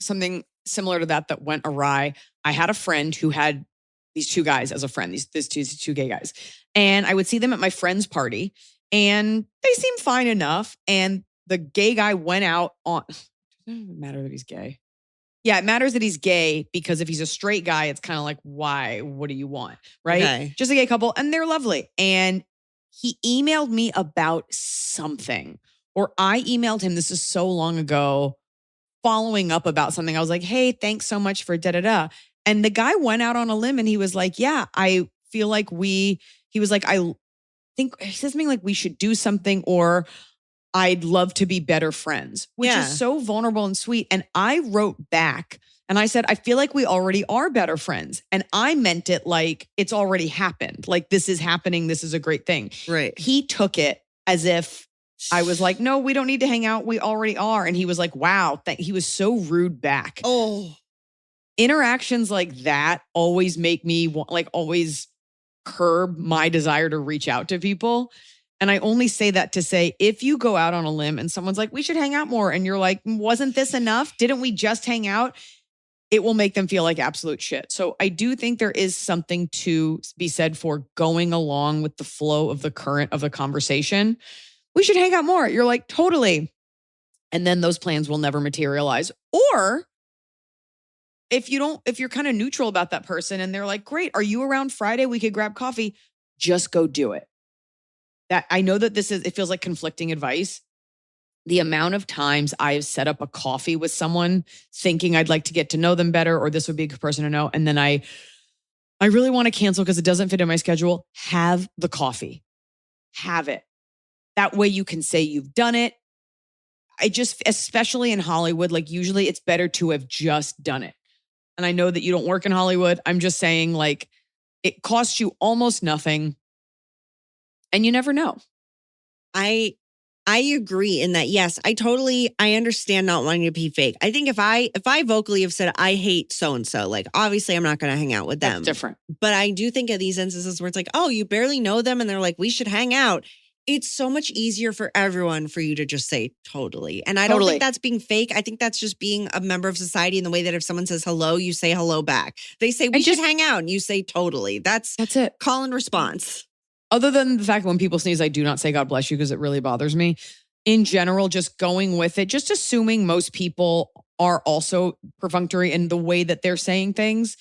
something similar to that went awry. I had a friend who had these two guys as a friend, these two gay guys. And I would see them at my friend's party and they seemed fine enough. And the gay guy went out on, it doesn't matter that he's gay. Yeah, it matters that he's gay because if he's a straight guy, it's kind of like, why? What do you want? Right? Okay. Just a gay couple and they're lovely. And he emailed me about something, or I emailed him, this is so long ago, following up about something. I was like, hey, thanks so much for da-da-da. And the guy went out on a limb and he was like, yeah, I feel like he was like, I think he said something like we should do something, or I'd love to be better friends, which Yeah. is so vulnerable and sweet. And I wrote back and I said, I feel like we already are better friends. And I meant it like it's already happened. Like this is happening. This is a great thing. Right. He took it as if I was like, no, we don't need to hang out. We already are. And he was like, wow. He was so rude back. Oh, Interactions like that always make me always curb my desire to reach out to people. And I only say that to say, if you go out on a limb and someone's like, we should hang out more. And you're like, wasn't this enough? Didn't we just hang out? It will make them feel like absolute shit. So I do think there is something to be said for going along with the flow of the current of the conversation. We should hang out more. You're like, totally. And then those plans will never materialize. Or if you're kind of neutral about that person and they're like, great, are you around Friday? We could grab coffee. Just go do it. That I know that it feels like conflicting advice. The amount of times I've set up a coffee with someone thinking I'd like to get to know them better, or this would be a good person to know. And then I really want to cancel because it doesn't fit in my schedule. Have the coffee. Have it. That way you can say you've done it. Especially in Hollywood, like usually it's better to have just done it. And I know that you don't work in Hollywood. I'm just saying like it costs you almost nothing. And you never know. I agree in that. Yes, I understand not wanting to be fake. I think if I vocally have said, I hate so-and-so, like obviously I'm not going to hang out with them. That's different. But I do think of these instances where it's like, oh, you barely know them. And they're like, we should hang out. It's so much easier for everyone for you to just say totally. And I don't think that's being fake. I think that's just being a member of society in the way that if someone says hello, you say hello back. They say we should hang out and you say totally. That's it. Call and response. Other than the fact that when people sneeze, I do not say God bless you because it really bothers me. In general, just going with it, just assuming most people are also perfunctory in the way that they're saying things.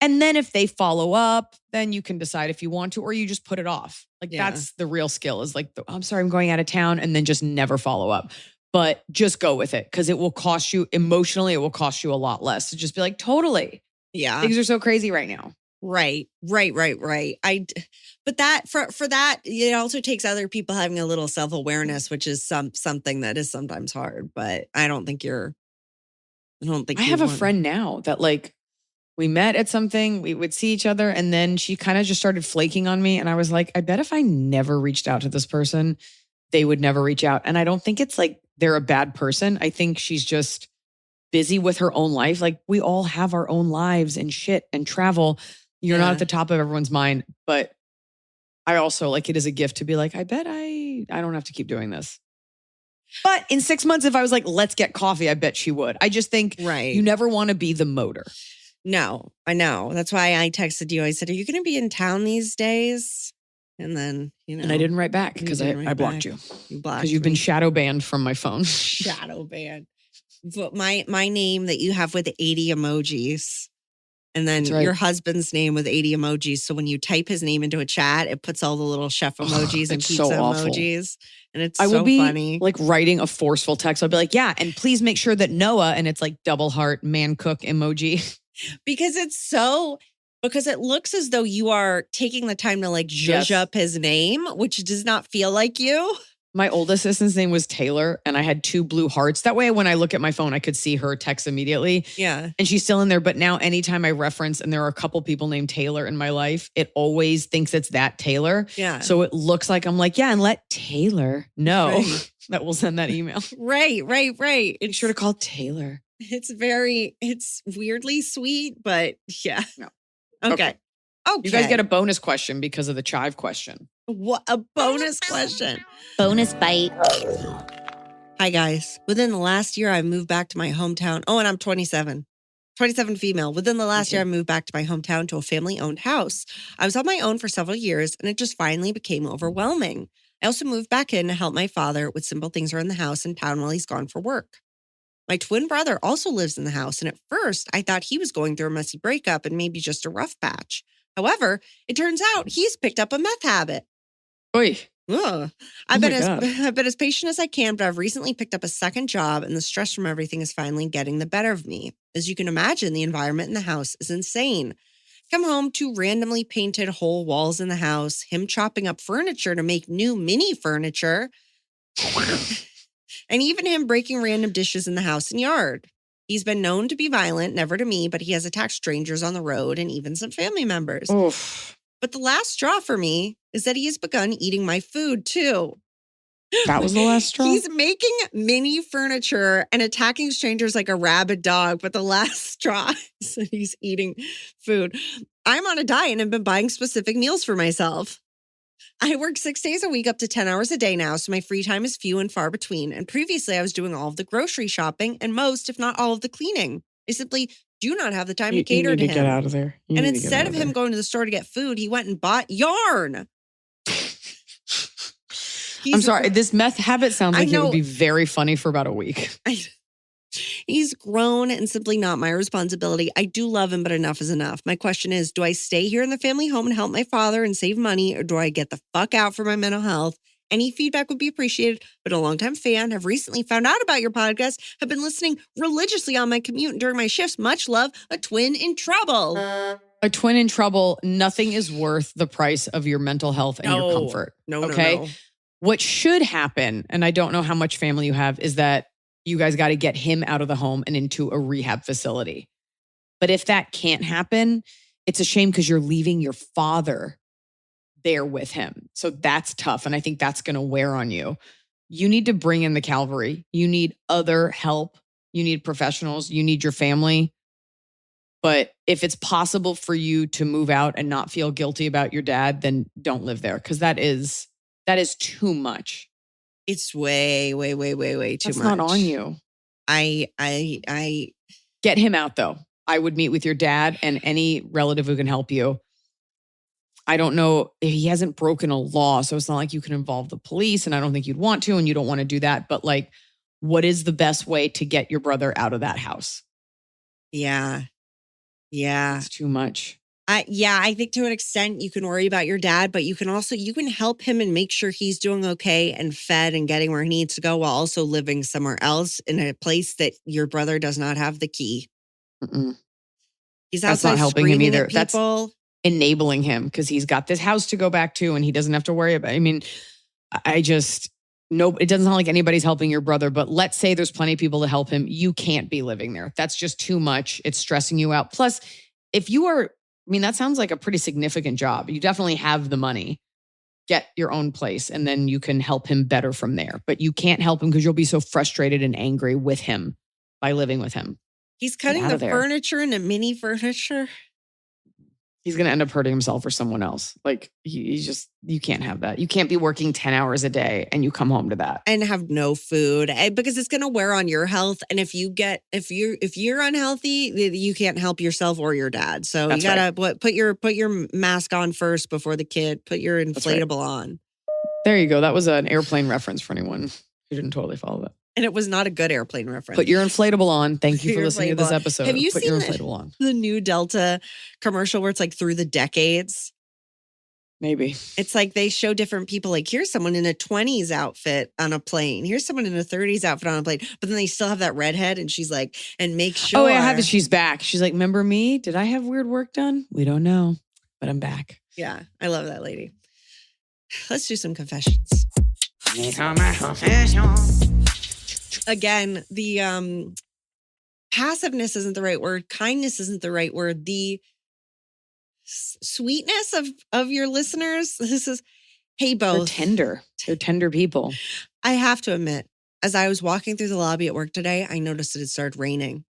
And then if they follow up, then you can decide if you want to, or you just put it off. Like that's the real skill is like, I'm sorry, I'm going out of town, and then just never follow up. But just go with it because it will cost you emotionally. It will cost you a lot less to just be like, totally. Yeah. Things are so crazy right now. Right. But that for that, it also takes other people having a little self-awareness, which is something that is sometimes hard. But I have a friend now that like we met at something, we would see each other, and then she kind of just started flaking on me. And I was like, I bet if I never reached out to this person, they would never reach out. And I don't think it's like they're a bad person. I think she's just busy with her own life. Like we all have our own lives and shit and travel. You're not at the top of everyone's mind. But I also like it as a gift to be like, I bet I don't have to keep doing this. But in 6 months, if I was like, let's get coffee, I bet she would. I just think you never want to be the motor. No, I know. That's why I texted you. I said, are you going to be in town these days? And then, And I didn't write back because I blocked you. You blocked because you've been shadow banned from my phone. Shadow banned. But my name that you have with 80 emojis. And then your husband's name with 80 emojis. So when you type his name into a chat, it puts all the little chef emojis and pizza emojis. And it's so funny. Like writing a forceful text. I'll be like, yeah, and please make sure that Noah, and it's like double heart man cook emoji. Because it looks as though you are taking the time to like zhuzh up his name, which does not feel like you. My old assistant's name was Taylor, and I had 2 blue hearts. That way, when I look at my phone, I could see her text immediately. Yeah. And she's still in there. But now anytime I reference, and there are a couple people named Taylor in my life, it always thinks it's that Taylor. Yeah. So it looks like I'm like, yeah, and let Taylor know that we'll send that email. Right. Make sure to call Taylor. It's weirdly sweet, but yeah. No. Okay. You guys get a bonus question because of the chive question. What a bonus question. Bonus bite. Hi, guys. Within the last year, I moved back to my hometown. Oh, and I'm 27. 27 female. Within the last year, I moved back to my hometown to a family-owned house. I was on my own for several years, and it just finally became overwhelming. I also moved back in to help my father with simple things around the house and town while he's gone for work. My twin brother also lives in the house, and at first, I thought he was going through a messy breakup and maybe just a rough patch. However, it turns out he's picked up a meth habit. Oy. Ugh. I've been as patient as I can, but I've recently picked up a second job, and the stress from everything is finally getting the better of me. As you can imagine, the environment in the house is insane. Come home to randomly painted whole walls in the house, him chopping up furniture to make new mini furniture, and even him breaking random dishes in the house and yard. He's been known to be violent, never to me, but he has attacked strangers on the road and even some family members. Oof. But the last straw for me is that he has begun eating my food too. That was the last straw? He's making mini furniture and attacking strangers like a rabid dog, but the last straw is that he's eating food. I'm on a diet and have been buying specific meals for myself. I work 6 days a week, up to 10 hours a day now, so my free time is few and far between. And previously, I was doing all of the grocery shopping and most, if not all of the cleaning. I simply do not have the time to cater to him. Get out of there. And instead of him going to the store to get food, he went and bought yarn. I'm sorry. This meth habit sounds like it would be very funny for about a week. He's grown and simply not my responsibility. I do love him, but enough is enough. My question is, do I stay here in the family home and help my father and save money, or do I get the fuck out for my mental health? Any feedback would be appreciated, but a longtime fan, have recently found out about your podcast, have been listening religiously on my commute and during my shifts. Much love, a twin in trouble. A twin in trouble. Nothing is worth the price of your mental health and your comfort. No. What should happen, and I don't know how much family you have, is that you guys got to get him out of the home and into a rehab facility. But if that can't happen, it's a shame because you're leaving your father there with him. So that's tough. And I think that's going to wear on you. You need to bring in the cavalry. You need other help. You need professionals. You need your family. But if it's possible for you to move out and not feel guilty about your dad, then don't live there, because that is too much. It's way too much. That's not on you. I get him out though. I would meet with your dad and any relative who can help you. I don't know if he hasn't broken a law, so it's not like you can involve the police, and I don't think you'd want to, and you don't want to do that. But like, what is the best way to get your brother out of that house? Yeah. It's too much. I think to an extent you can worry about your dad, but you can help him and make sure he's doing okay and fed and getting where he needs to go, while also living somewhere else in a place that your brother does not have the key. Mm-mm. He's That's not helping him either. That's enabling him, because he's got this house to go back to and he doesn't have to worry about it. I mean, it doesn't sound like anybody's helping your brother, but let's say there's plenty of people to help him. You can't be living there. That's just too much. It's stressing you out. Plus, that sounds like a pretty significant job. You definitely have the money. get your own place and then you can help him better from there. But you can't help him because you'll be so frustrated and angry with him by living with him. He's cutting out the of there. furniture into mini furniture. He's going to end up hurting himself or someone else. Like you can't have that. You can't be working 10 hours a day and you come home to that. And have no food because it's going to wear on your health. And if you're unhealthy, you can't help yourself or your dad. So That's you gotta put your mask on first before the kid. Put your inflatable on. There you go. That was an airplane reference for anyone who didn't totally follow that. And it was not a good airplane reference. Put your inflatable on. Thank you for Your listening to this inflatable. episode. Have you Put seen your inflatable on. the new Delta commercial where it's like through the decades? Maybe. It's like they show different people. Like here's someone in a 20s outfit on a plane. Here's someone in a 30s outfit on a plane. But then they still have that redhead, and she's like, and make sure. Oh, I have it. She's back. She's like, remember me? Did I have weird work done? We don't know, but I'm back. Yeah, I love that lady. Let's do some confessions. Again, the passiveness isn't the right word. Kindness isn't the right word. The sweetness of your listeners. This is, hey, both. They're tender. They're tender people. I have to admit, as I was walking through the lobby at work today, I noticed it had started raining.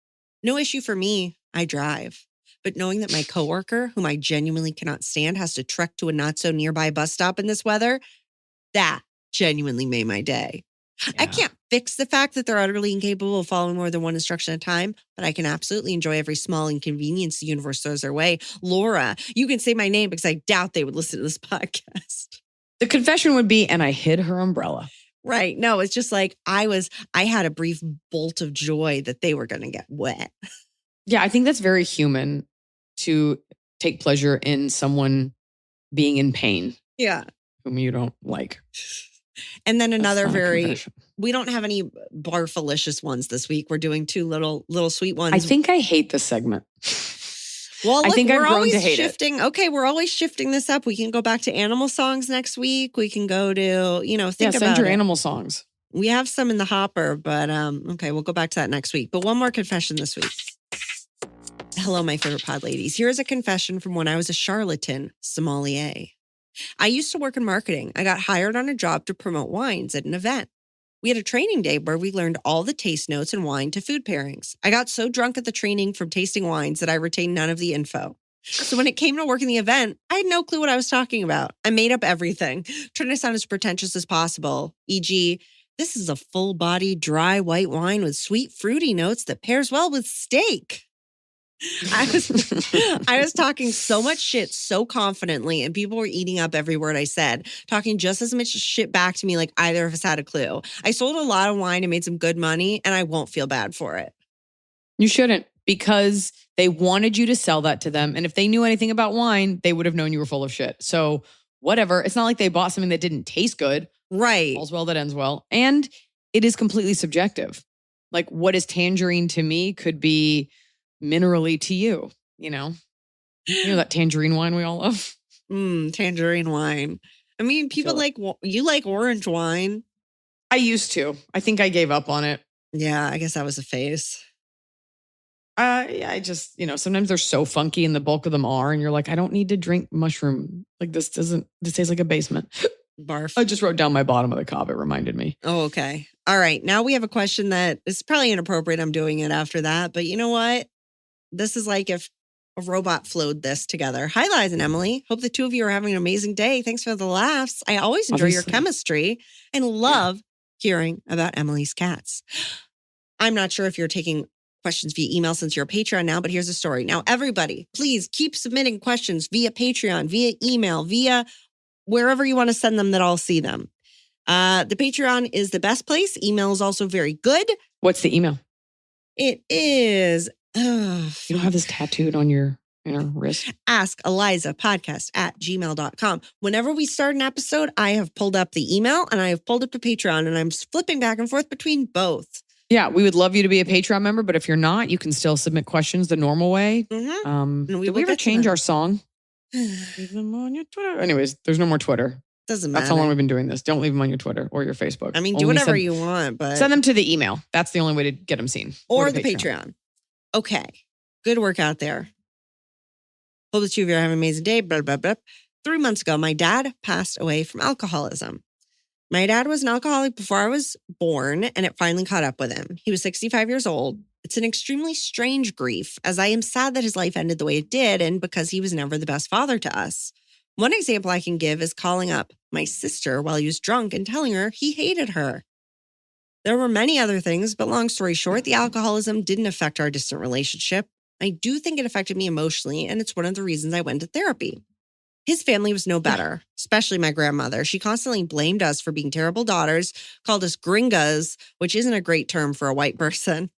No issue for me. I drive. But knowing that my coworker, whom I genuinely cannot stand, has to trek to a not so nearby bus stop in this weather, that genuinely made my day. Yeah. I can't fix the fact that they're utterly incapable of following more than one instruction at a time, but I can absolutely enjoy every small inconvenience the universe throws their way. Laura, you can say my name because I doubt they would listen to this podcast. The confession would be, and I hid her umbrella. Right. No, it's just like I had a brief bolt of joy that they were going to get wet. Yeah, I think that's very human to take pleasure in someone being in pain. Yeah. Whom you don't like. And then another That's not a confession. we don't have any barfalicious ones this week. We're doing two little sweet ones. I think I hate this segment. Well, look, I think I've we're grown always to hate shifting. Okay, we're always shifting this up. We can go back to animal songs next week. We can go to, think send about your it. animal songs. We have some in the hopper, but okay, we'll go back to that next week. But one more confession this week. Hello, my favorite pod ladies. Here's a confession from when I was a charlatan sommelier. I used to work in marketing. I got hired on a job to promote wines at an event. We had a training day where we learned all the taste notes and wine to food pairings. I got so drunk at the training from tasting wines that I retained none of the info. So when it came to working the event, I had no clue what I was talking about. I made up everything, trying to sound as pretentious as possible, e.g., this is a full-bodied, dry white wine with sweet, fruity notes that pairs well with steak. I was talking so much shit so confidently, and people were eating up every word I said, talking just as much shit back to me like either of us had a clue. I sold a lot of wine and made some good money, and I won't feel bad for it. You shouldn't, because they wanted you to sell that to them. And if they knew anything about wine, they would have known you were full of shit. So whatever. It's not like they bought something that didn't taste good. Right. All's well that ends well. And it is completely subjective. Like what is tangerine to me could be minerally to you, you know that tangerine wine we all love. Tangerine wine. I mean, people you like orange wine. I used to. I think I gave up on it. Yeah, I guess that was a phase. Yeah, I just, sometimes they're so funky and the bulk of them are, and you're like, I don't need to drink mushroom. Like this tastes like a basement. Barf. I just wrote down my bottom of the cup. It reminded me. Oh, okay. All right. Now we have a question that is probably inappropriate. I'm doing it after that, but you know what? This is like if a robot flowed this together. Hi, Liza and Emily. Hope the two of you are having an amazing day. Thanks for the laughs. I always enjoy your chemistry and love hearing about Emily's cats. I'm not sure if you're taking questions via email since you're a Patreon now, but here's the story. Now, everybody, please keep submitting questions via Patreon, via email, via wherever you want to send them that I'll see them. The Patreon is the best place. Email is also very good. What's the email? It is... you don't have this tattooed on your wrist? Ask Iliza podcast @gmail.com. Whenever we start an episode, I have pulled up the email and I have pulled up the Patreon, and I'm flipping back and forth between both. Yeah, we would love you to be a Patreon member, but if you're not, you can still submit questions the normal way. Mm-hmm. Did we ever change our song? Leave them on your Twitter. Anyways, there's no more Twitter. Doesn't matter. That's how long we've been doing this. Don't leave them on your Twitter or your Facebook. I mean, do whatever you want, but send them to the email. That's the only way to get them seen. Or the Patreon. Okay. Good work out there. Hope that you are having an amazing day. Blah, blah, blah. 3 months ago, my dad passed away from alcoholism. My dad was an alcoholic before I was born, and it finally caught up with him. He was 65 years old. It's an extremely strange grief, as I am sad that his life ended the way it did, and because he was never the best father to us. One example I can give is calling up my sister while he was drunk and telling her he hated her. There were many other things, but long story short, the alcoholism didn't affect our distant relationship. I do think it affected me emotionally, and it's one of the reasons I went to therapy. His family was no better, especially my grandmother. She constantly blamed us for being terrible daughters, called us gringas, which isn't a great term for a white person.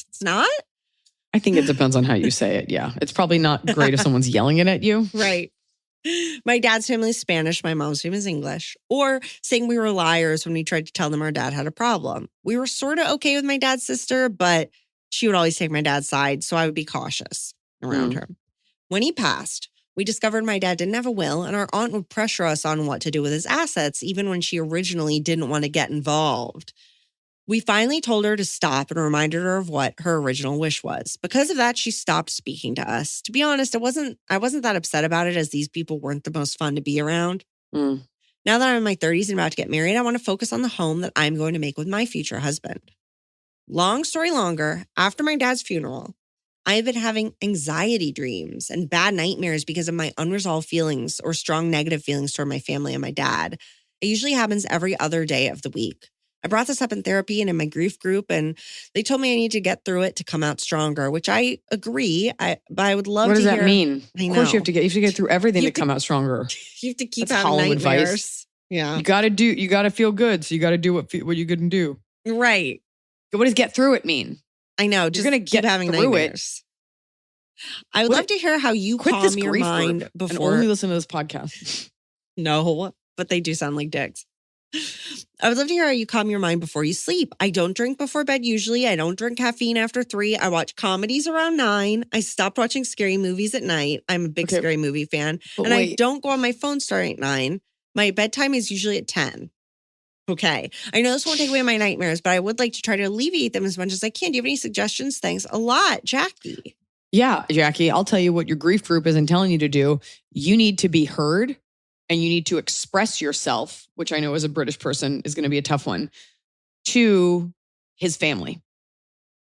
It's not? I think it depends on how you say it. Yeah. It's probably not great if someone's yelling it at you. Right. My dad's family is Spanish. My mom's family is English. Or saying we were liars when we tried to tell them our dad had a problem. We were sort of okay with my dad's sister, but she would always take my dad's side, so I would be cautious around her. When he passed, we discovered my dad didn't have a will, and our aunt would pressure us on what to do with his assets, even when she originally didn't want to get involved. We finally told her to stop and reminded her of what her original wish was. Because of that, she stopped speaking to us. To be honest, I wasn't that upset about it, as these people weren't the most fun to be around. Now that I'm in my 30s and about to get married, I want to focus on the home that I'm going to make with my future husband. Long story longer, after my dad's funeral, I've been having anxiety dreams and bad nightmares because of my unresolved feelings or strong negative feelings toward my family and my dad. It usually happens every other day of the week. I brought this up in therapy and in my grief group, and they told me I need to get through it to come out stronger, which I agree. But I would love to hear. What does that mean? I Of course, know. you have to get through everything to come out stronger. You have to keep That's having hollow nightmares. advice. Yeah. You got to feel good. So you got to do what you can do. Right. What does get through it mean? I know. Just You're going to keep get having through nightmares. I would love to hear how you Quit calm this your grief mind group before. and only listen to this podcast. No, but they do sound like dicks. I would love to hear how you calm your mind before you sleep. I don't drink before bed usually. I don't drink caffeine after 3. I watch comedies around 9. I stopped watching scary movies at night. I'm a big scary movie fan. And I don't go on my phone starting at 9. My bedtime is usually at 10. Okay. I know this won't take away my nightmares, but I would like to try to alleviate them as much as I can. Do you have any suggestions? Thanks a lot, Jackie. Yeah, Jackie, I'll tell you what your grief group isn't telling you to do. You need to be heard and you need to express yourself, which I know as a British person is going to be a tough one, to his family.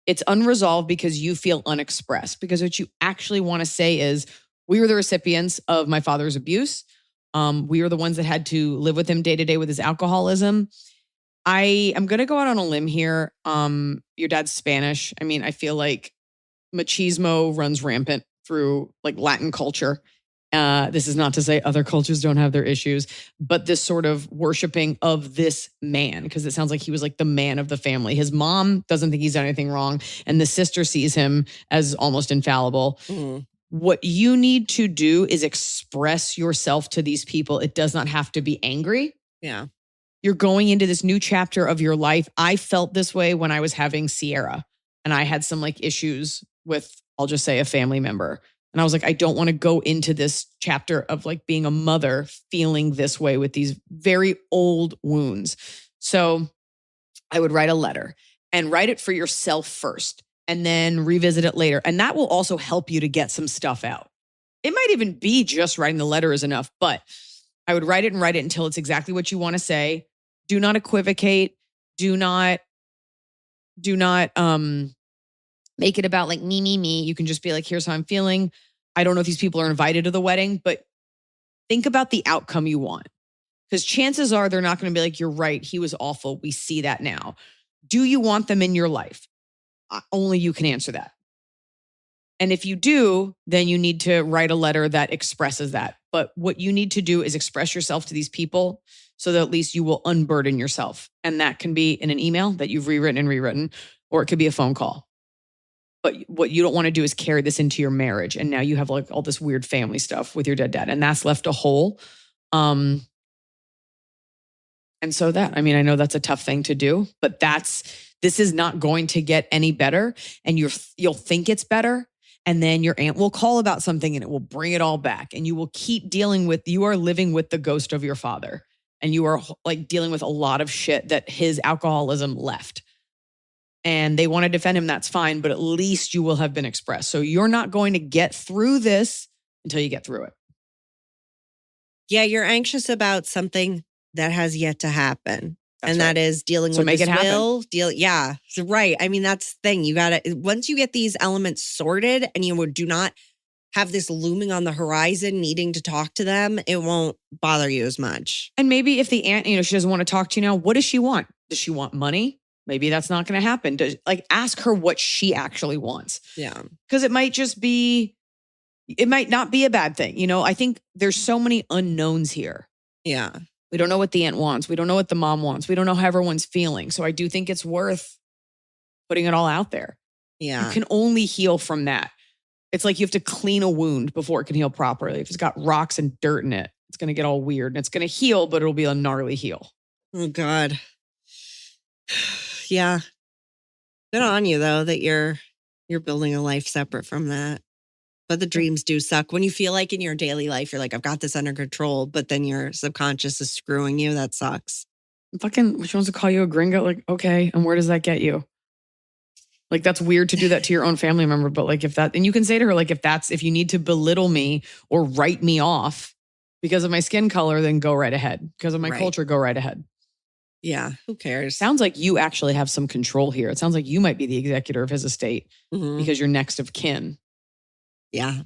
It's unresolved because you feel unexpressed, because what you actually want to say is, we were the recipients of my father's abuse. We were the ones that had to live with him day to day with his alcoholism. I am going to go out on a limb here. Your dad's Spanish. I mean, I feel like machismo runs rampant through like Latin culture. This is not to say other cultures don't have their issues, but this sort of worshiping of this man, because it sounds like he was like the man of the family. His mom doesn't think he's done anything wrong, and the sister sees him as almost infallible. What you need to do is express yourself to these people. It does not have to be angry. Yeah. You're going into this new chapter of your life. I felt this way when I was having Sierra, and I had some like issues with, I'll just say, a family member. And I was like, I don't want to go into this chapter of like being a mother feeling this way with these very old wounds. So I would write a letter and write it for yourself first and then revisit it later. And that will also help you to get some stuff out. It might even be just writing the letter is enough, but I would write it until it's exactly what you want to say. Do not equivocate. Do not make it about like me. You can just be like, here's how I'm feeling. I don't know if these people are invited to the wedding, but think about the outcome you want. Because chances are they're not going to be like, you're right, he was awful. We see that now. Do you want them in your life? Only you can answer that. And if you do, then you need to write a letter that expresses that. But what you need to do is express yourself to these people so that at least you will unburden yourself. And that can be in an email that you've rewritten, or it could be a phone call. But what you don't want to do is carry this into your marriage. And now you have like all this weird family stuff with your dead dad. And that's left a hole. And so I know that's a tough thing to do, but this is not going to get any better. And you'll think it's better. And then your aunt will call about something and it will bring it all back. And you will keep you are living with the ghost of your father. And you are like dealing with a lot of shit that his alcoholism left. And they want to defend him, that's fine, but at least you will have been expressed. So you're not going to get through this until you get through it. Yeah, you're anxious about something that has yet to happen. That's and right. that is dealing So with make this it happen. will. Yeah, so right. I mean, that's the thing. You got to, once you get these elements sorted and you do not have this looming on the horizon needing to talk to them, it won't bother you as much. And maybe if the aunt, she doesn't want to talk to you now, what does she want? Does she want money? Maybe that's not going to happen. Ask her what she actually wants. Yeah. Because it might not be a bad thing. I think there's so many unknowns here. Yeah. We don't know what the aunt wants. We don't know what the mom wants. We don't know how everyone's feeling. So I do think it's worth putting it all out there. Yeah. You can only heal from that. It's like you have to clean a wound before it can heal properly. If it's got rocks and dirt in it, it's going to get all weird. And it's going to heal, but it'll be a gnarly heal. Oh, God. Yeah. Good on you, though, that you're building a life separate from that. But the dreams do suck. When you feel like in your daily life, you're like, I've got this under control, but then your subconscious is screwing you. That sucks. Fucking, she wants to call you a gringo. Like, okay. And where does that get you? Like, that's weird to do that to your own family member. But like, and you can say to her, like, if you need to belittle me or write me off because of my skin color, then go right ahead. Because of my culture, go right ahead. Yeah. Who cares? Sounds like you actually have some control here. It sounds like you might be the executor of his estate because you're next of kin. Yeah.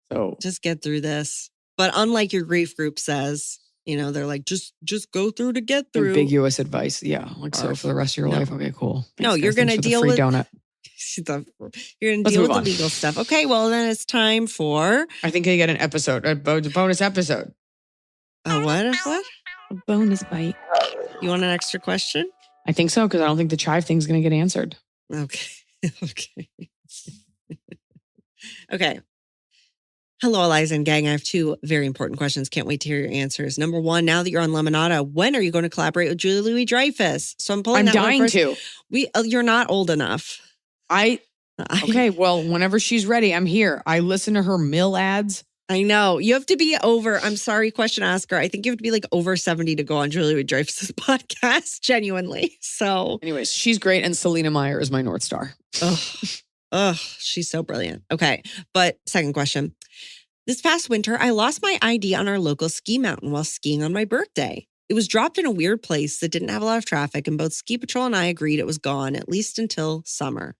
So just get through this. But unlike your grief group says, they're like, just go through to get through. Ambiguous advice. Yeah. Like, so for the rest of your life. Okay, cool. Thanks, no, you're going to deal free with donut. You're going to deal with the legal stuff. Okay. Well, then it's time for, I think I get an episode, a bonus episode. What? A bonus bite. You want an extra question? I think so. Cause I don't think the chive thing's going to get answered. Okay. Okay. Okay. Hello, Iliza and gang. I have two very important questions. Can't wait to hear your answers. Number one, now that you're on Lemonada, when are you going to collaborate with Julia Louis-Dreyfus? So I'm pulling that one dying first. to. You're not old enough. Okay. Well, whenever she's ready, I'm here. I listen to her mill ads. I know. You have to be over, I'm sorry, question asker. I think you have to be like over 70 to go on Julia Louis-Dreyfus's podcast, genuinely. So anyways, she's great. And Selena Meyer is my North Star. Ugh, she's so brilliant. Okay. But second question. This past winter, I lost my ID on our local ski mountain while skiing on my birthday. It was dropped in a weird place that didn't have a lot of traffic, and both Ski Patrol and I agreed it was gone, at least until summer.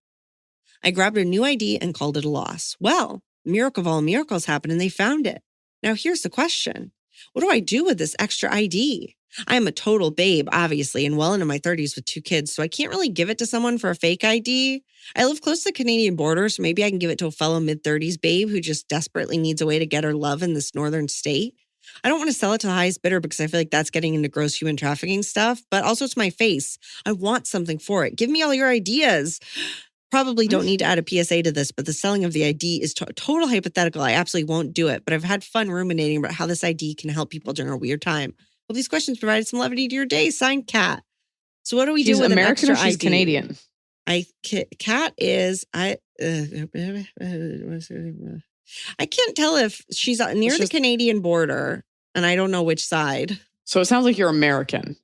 I grabbed a new ID and called it a loss. Well, miracle of all miracles happened and they found it. Now here's the question. What do I do with this extra ID? I am a total babe, obviously, and well into my 30s with 2 kids, so I can't really give it to someone for a fake ID. I live close to the Canadian border, so maybe I can give it to a fellow mid-30s babe who just desperately needs a way to get her love in this northern state. I don't want to sell it to the highest bidder because I feel like that's getting into gross human trafficking stuff, but also it's my face. I want something for it. Give me all your ideas. Probably don't need to add a PSA to this, but the selling of the ID is total hypothetical. I absolutely won't do it, but I've had fun ruminating about how this ID can help people during a weird time. Well, these questions provided some levity to your day. Signed, Kat. So what do we do with American an extra or she's ID? Canadian? Kat is I can't tell if she's near the Canadian border, and I don't know which side. So it sounds like you're American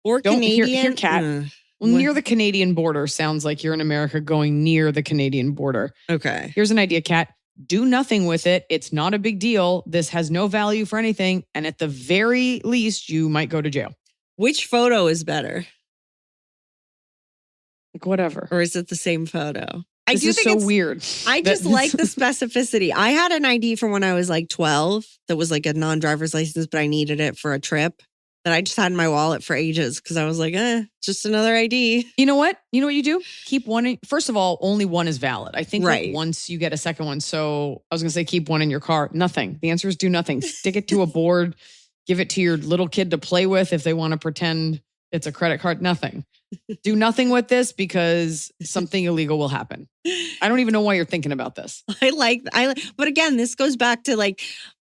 or Canadian. Hear Kat. Well, near the Canadian border sounds like you're in America going near the Canadian border. Okay. Here's an idea, Kat. Do nothing with it. It's not a big deal. This has no value for anything. And at the very least, you might go to jail. Which photo is better? Like whatever. Or is it the same photo? This is so weird. I just like the specificity. I had an ID from when I was like 12 that was like a non-driver's license, but I needed it for a trip that I just had in my wallet for ages because I was like, just another ID. You know what? You know what you do? Keep one. First of all, only one is valid. I think like once you get a second one. So I was going to say keep one in your car. Nothing. The answer is do nothing. Stick it to a board. Give it to your little kid to play with if they want to pretend it's a credit card. Nothing. Do nothing with this because something illegal will happen. I don't even know why you're thinking about this. But again, this goes back to like,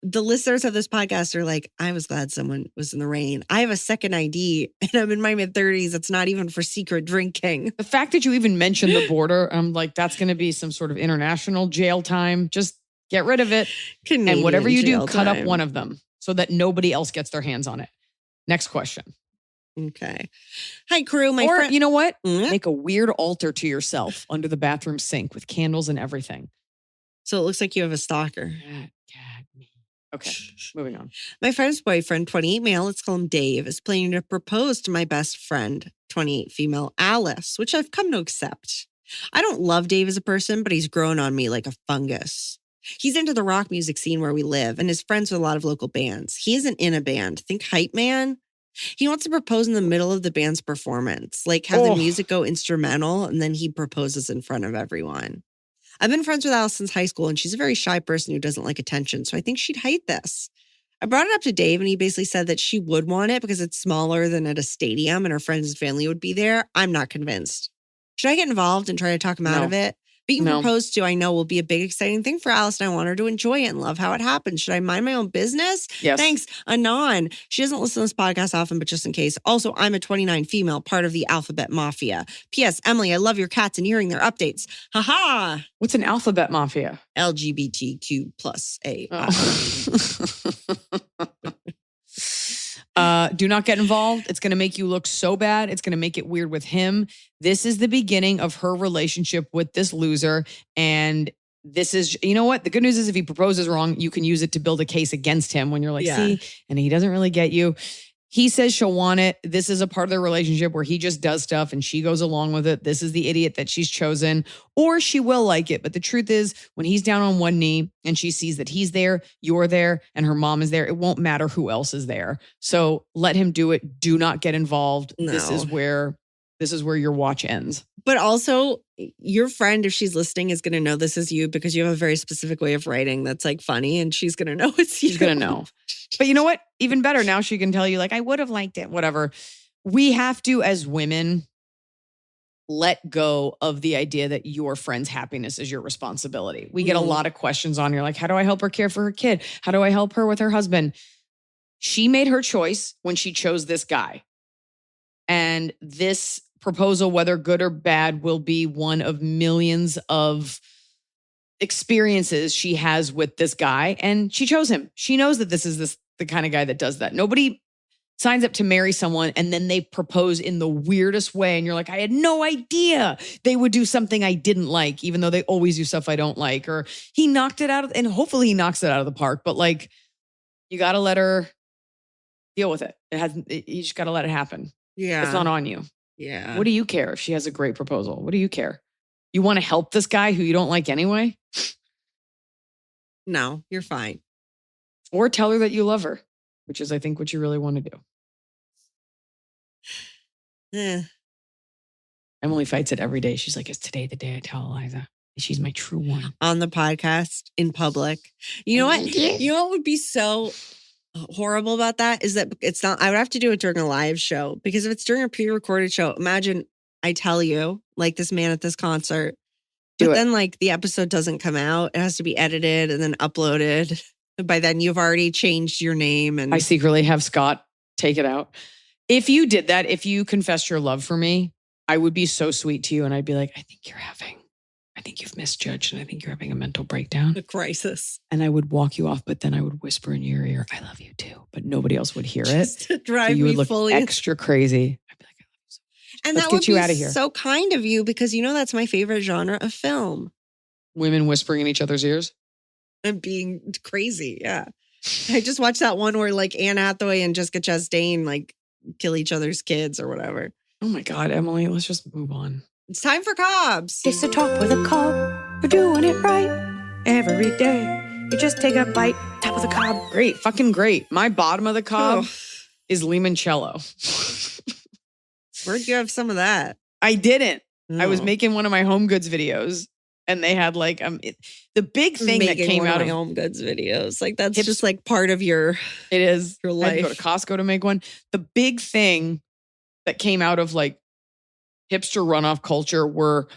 the listeners of this podcast are like, I was glad someone was in the rain. I have a second ID and I'm in my mid-30s. It's not even for secret drinking. The fact that you even mentioned the border, I'm like, that's going to be some sort of international jail time. Just get rid of it. Canadian and whatever you do, cut time. up one of them so that nobody else gets their hands on it. Next question. Okay. Hi, crew. Or you know what? Make a weird altar to yourself under the bathroom sink with candles and everything. So it looks like you have a stalker. Okay, moving on. My friend's boyfriend, 28 male, let's call him Dave, is planning to propose to my best friend, 28 female, Alice, which I've come to accept. I don't love Dave as a person, but he's grown on me like a fungus. He's into the rock music scene where we live and is friends with a lot of local bands. He isn't in a band. Think Hype Man. He wants to propose in the middle of the band's performance, like have the music go instrumental, and then he proposes in front of everyone. I've been friends with Alice since high school, and she's a very shy person who doesn't like attention, so I think she'd hate this. I brought it up to Dave, and he basically said that she would want it because it's smaller than at a stadium, and her friends and family would be there. I'm not convinced. Should I get involved and try to talk him out of it? Being proposed to, I know, will be a big, exciting thing for Alice, and I want her to enjoy it and love how it happens. Should I mind my own business? Yes. Thanks, Anon. She doesn't listen to this podcast often, but just in case. Also, I'm a 29 female, part of the Alphabet Mafia. P.S. Emily, I love your cats and hearing their updates. Ha-ha! What's an alphabet mafia? LGBTQ plus A. Do not get involved. It's going to make you look so bad. It's going to make it weird with him. This is the beginning of her relationship with this loser. And this is, you know what? The good news is if he proposes wrong, you can use it to build a case against him when you're like, see, and he doesn't really get you. He says she'll want it. This is a part of their relationship where he just does stuff and she goes along with it. This is the idiot that she's chosen, or she will like it. But the truth is, when he's down on one knee and she sees that he's there, you're there, and her mom is there, it won't matter who else is there. So let him do it. Do not get involved. No. This is where your watch ends. But also, your friend, if she's listening, is going to know this is you because you have a very specific way of writing that's like funny, and she's going to know it's you. She's going to know. But you know what? Even better, now she can tell you, like, I would have liked it, whatever. We have to, as women, let go of the idea that your friend's happiness is your responsibility. We get a lot of questions on here, like, how do I help her care for her kid? How do I help her with her husband? She made her choice when she chose this guy. And this proposal, whether good or bad, will be one of millions of experiences she has with this guy. And she chose him. She knows that this is the kind of guy that does that. Nobody signs up to marry someone and then they propose in the weirdest way. And you're like, I had no idea they would do something I didn't like, even though they always do stuff I don't like. Or he knocked it out, and hopefully he knocks it out of the park. But like, you got to let her deal with it. You just got to let it happen. Yeah. It's not on you. Yeah. What do you care if she has a great proposal? What do you care? You want to help this guy who you don't like anyway? No, you're fine. Or tell her that you love her, which is, I think, what you really want to do. Emily fights it every day. She's like, is today the day I tell Iliza she's my true one? On the podcast, in public. You know what? You know what would be so horrible about that is that it's not, I would have to do it during a live show, because if it's during a pre-recorded show, imagine I tell you, like, this man at this concert, but then like the episode doesn't come out. It has to be edited and then uploaded. By then you've already changed your name. And I secretly have Scott take it out. If you did that, if you confessed your love for me, I would be so sweet to you. And I'd be like, I think you've misjudged, and I think you're having a mental breakdown. A crisis. And I would walk you off, but then I would whisper in your ear, I love you too. But nobody else would hear Just it. to drive so you me would look fully extra crazy. I'd be like, I love you so much. And Let's that get would you be out of here. so kind of you, because you know that's my favorite genre of film. Women whispering in each other's ears. And being crazy, yeah. I just watched that one where like Anne Hathaway and Jessica Chastain like kill each other's kids or whatever. Oh my God, Emily, let's just move on. It's time for Cobbs. It's a talk with a cob. We're doing it right every day. You just take a bite, top of the cob. Great, fucking great. My bottom of the cob Oh. is limoncello. Where'd you have some of that? I didn't. I was Oh. making one of my home goods videos, and they had like the big thing that Making came one out of of my home goods videos. Like that's Hips- just like part of your it is your I had to go life. to Costco to make one. The big thing that came out of like hipster runoff culture were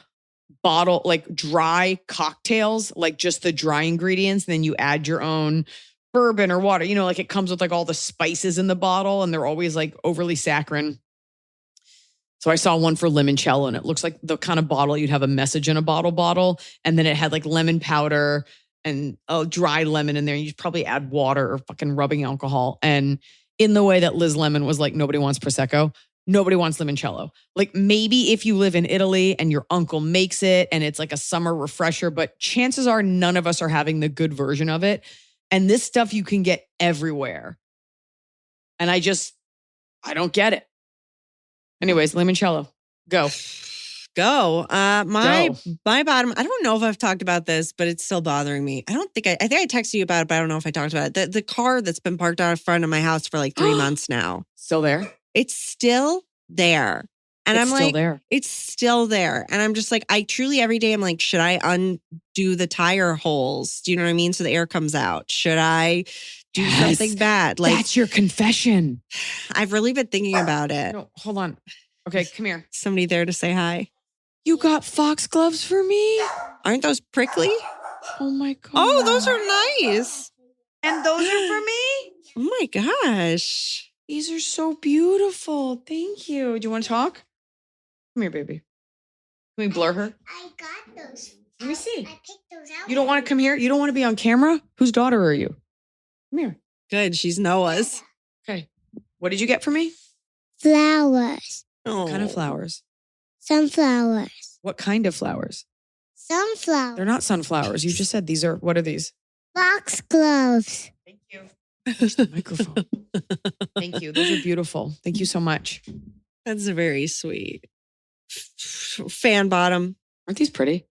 like dry cocktails, like just the dry ingredients. And then you add your own bourbon or water, like it comes with like all the spices in the bottle, and they're always like overly saccharine. So I saw one for limoncello, and it looks like the kind of bottle you'd have a message in a bottle. And then it had like lemon powder and a dry lemon in there. You probably add water or fucking rubbing alcohol. And in the way that Liz Lemon was like, nobody wants Prosecco. Nobody wants limoncello. Like maybe if you live in Italy and your uncle makes it and it's like a summer refresher, but chances are none of us are having the good version of it. And this stuff you can get everywhere. And I don't get it. Anyways, limoncello, go. Go. My Go. bottom. I don't know if I've talked about this, but it's still bothering me. I think I texted you about it, but I don't know if I talked about it. The car that's been parked out in front of my house for like 3 months now. Still there? It's still there. And I'm It's still like, there. it's still there. And I'm just like, I truly every day I'm like, should I undo the tire holes? Do you know what I mean? So the air comes out. Should I do Yes. something bad? Like, That's your confession. I've really been thinking about it. No, hold on. Okay, come here. Somebody there to say hi. You got foxgloves for me? Aren't those prickly? Oh my God. Oh, those are nice. And those are for me? Oh my gosh. These are so beautiful. Thank you. Do you want to talk? Come here, baby. Can we blur her? I got those. Let me see. I picked those out. You don't want to come here? You don't want to be on camera? Whose daughter are you? Come here. Good. She's Noah's. Okay. What did you get for me? Flowers. Oh. What kind of flowers? Sunflowers. What kind of flowers? Sunflowers. They're not sunflowers. You just said these are, what are these? Foxgloves. Thank you. Where's the microphone? Thank you. Those are beautiful. Thank you so much. That's very sweet. Fan bottom. Aren't these pretty?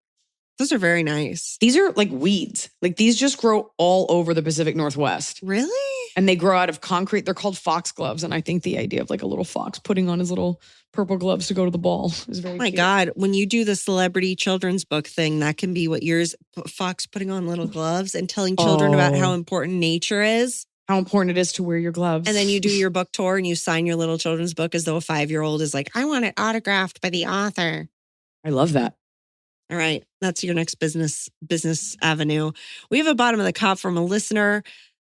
Those are very nice. These are like weeds. Like these just grow all over the Pacific Northwest. Really? And they grow out of concrete. They're called foxgloves. And I think the idea of like a little fox putting on his little purple gloves to go to the ball is very Oh my cute. God. When you do the celebrity children's book thing, that can be what yours, Fox putting on little gloves and telling children about how Oh. important nature is. How important it is to wear your gloves. And then you do your book tour and you sign your little children's book as though a 5-year-old is like, I want it autographed by the author. I love that. All right. That's your next business avenue. We have a bottom of the cup from a listener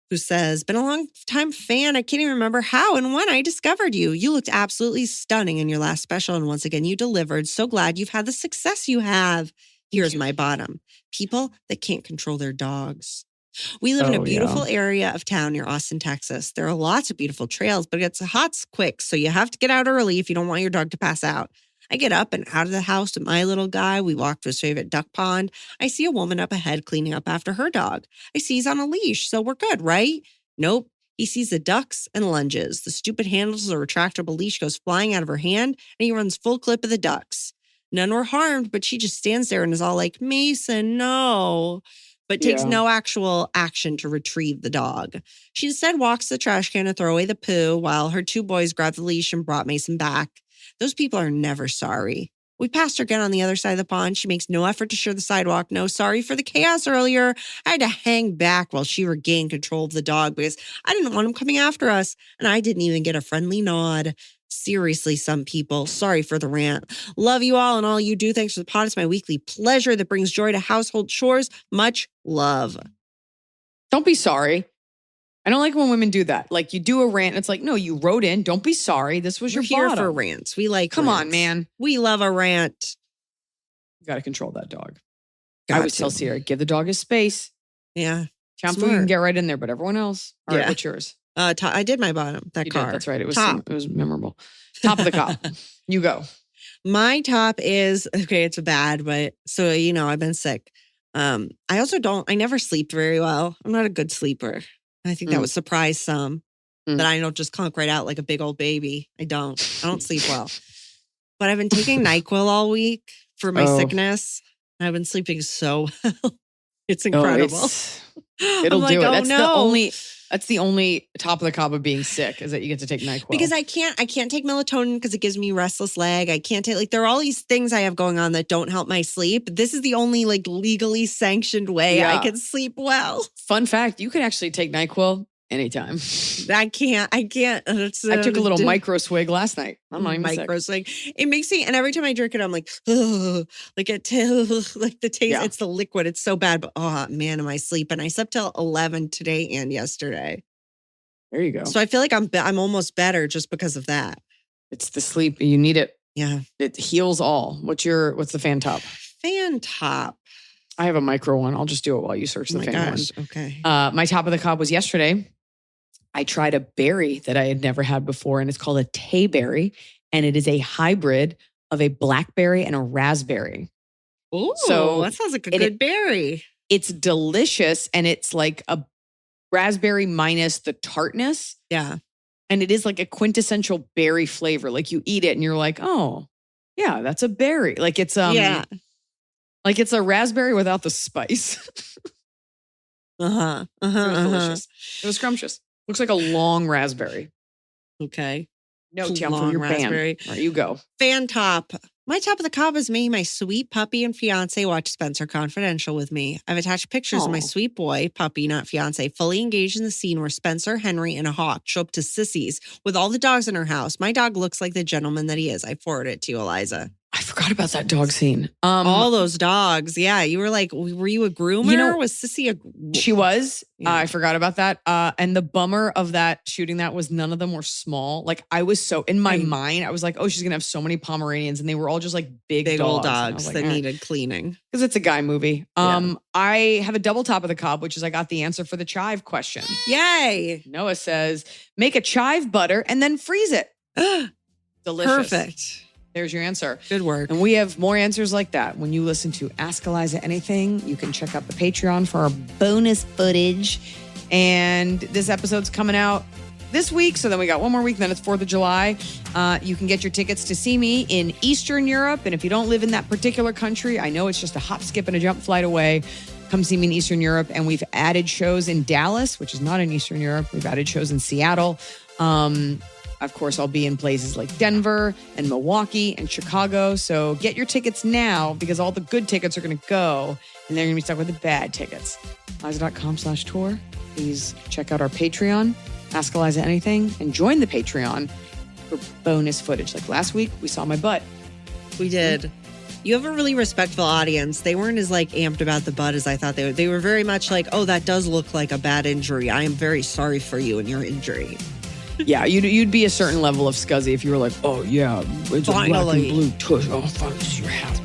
who says, been a long time fan. I can't even remember how and when I discovered you. You looked absolutely stunning in your last special. And once again, you delivered. So glad you've had the success you have. Here's my bottom. People that can't control their dogs. We live in a Oh, beautiful area of town near Austin, Texas. There are lots of beautiful trails, but it gets hot quick. So you have to get out early if you don't want your dog to pass out. I get up and out of the house with my little guy. We walk to his favorite duck pond. I see a woman up ahead cleaning up after her dog. I see he's on a leash, so we're good, right? Nope. He sees the ducks and lunges. The stupid handles of the retractable leash goes flying out of her hand, and he runs full clip of the ducks. None were harmed, but she just stands there and is all like, Mason, no. But takes Yeah. no actual action to retrieve the dog. She instead walks to the trash can to throw away the poo while her 2 boys grab the leash and brought Mason back. Those people are never sorry. We passed her again on the other side of the pond. She makes no effort to share the sidewalk. No, sorry for the chaos earlier. I had to hang back while she regained control of the dog because I didn't want him coming after us. And I didn't even get a friendly nod. Seriously, some people. Sorry for the rant. Love you all and all you do. Thanks for the pod. It's my weekly pleasure that brings joy to household chores. Much love. Don't be sorry. I don't like when women do that. Like you do a rant. It's like, no, you wrote in. Don't be sorry. This was We're your here bottom. for rants. We like Come on, rants. man. We love a rant. You got to control that dog. I Got always to. tell Sierra, give the dog his space. Yeah. Shampoo, you can Smart. get right in there, but everyone else. All right, Yeah. what's yours? I did my bottom. That You car. did. That's right. It was Top. it was memorable. Top of the cup. You go. My top is okay. It's bad, but so you know, I've been sick. I also I never sleep very well. I'm not a good sleeper. I think that Mm. would surprise some Mm. that I don't just conk right out like a big old baby. I don't sleep well. But I've been taking NyQuil all week for my Oh. sickness. I've been sleeping so well. It's Oh, incredible. it'll I'm do like, it. oh, That's the only top of the cup of being sick is that you get to take NyQuil. Because I can't take melatonin because it gives me restless leg. I can't take there are all these things I have going on that don't help my sleep. This is the only like legally sanctioned way I Yeah. can sleep well. Fun fact, you can actually take NyQuil anytime. I can't. It's, I took a little micro swig last night. I'm not even micro sick. swig. It makes me, and every time I drink it, I'm like, ugh, like like the taste. Yeah. It's the liquid. It's so bad. But oh man, am I sleeping? I slept till 11 today and yesterday. There you go. So I feel like I'm almost better just because of that. It's the sleep. You need it. Yeah. It heals all. What's the fan top? Fan top. I have a micro one. I'll just do it while you search Oh the my fan gosh. Okay. one. My top of the cup was yesterday. I tried a berry that I had never had before, and it's called a tayberry, and it is a hybrid of a blackberry and a raspberry. Oh, So that sounds like a it- good berry. It's delicious, and it's like raspberry minus the tartness. Yeah. And it is like a quintessential berry flavor. Like you eat it and you're like, oh, yeah, that's a berry. Like it's Yeah. like it's a raspberry without the spice. Uh-huh. It was delicious. It was scrumptious. Looks like a long raspberry. Okay. No, Tian, Long for your raspberry. band. All right, you go. Fan top. My top of the cob is me. My sweet puppy and fiance watch Spencer Confidential with me. I've attached pictures of my Aw. sweet boy, puppy, not fiance, fully engaged in the scene where Spencer, Henry, and a hawk show up to Sissy's with all the dogs in her house. My dog looks like the gentleman that he is. I forwarded it to you, Eliza. I forgot about that dog scene. All those dogs. Yeah. You were like, were you a groomer? You know, was Sissy a... She was. Yeah. I forgot about that. And the bummer of that shooting that was none of them were small. Like I was so in my mind, I was like, oh, she's gonna have so many Pomeranians, and they were all just like big old dogs. And I dogs was that like, needed cleaning. because it's a guy movie. Yeah. I have a double top of the cob, which is I got the answer for the chive question. Yay. Noah says, make a chive butter and then freeze it. Delicious. Perfect. There's your answer. Good work. And we have more answers like that. When you listen to Ask Iliza Anything, you can check out the Patreon for our bonus footage. And this episode's coming out this week. So then we got one more week, then it's 4th of July. You can get your tickets to see me in Eastern Europe. And if you don't live in that particular country, I know it's just a hop, skip, and a jump flight away. Come see me in Eastern Europe. And we've added shows in Dallas, which is not in Eastern Europe. We've added shows in Seattle. Of course, I'll be in places like Denver and Milwaukee and Chicago. So get your tickets now because all the good tickets are going to go and they're going to be stuck with the bad tickets. Iliza.com/tour. Please check out our Patreon, Ask Iliza Anything, and join the Patreon for bonus footage. Like last week, we saw my butt. We did. You have a really respectful audience. They weren't as like amped about the butt as I thought they would. They were very much like, oh, that does look like a bad injury. I am very sorry for you and your injury. Yeah, you'd be a certain level of scuzzy if you were like, oh, yeah, it's a black and Finally. blue tush. Oh, fuck, your house.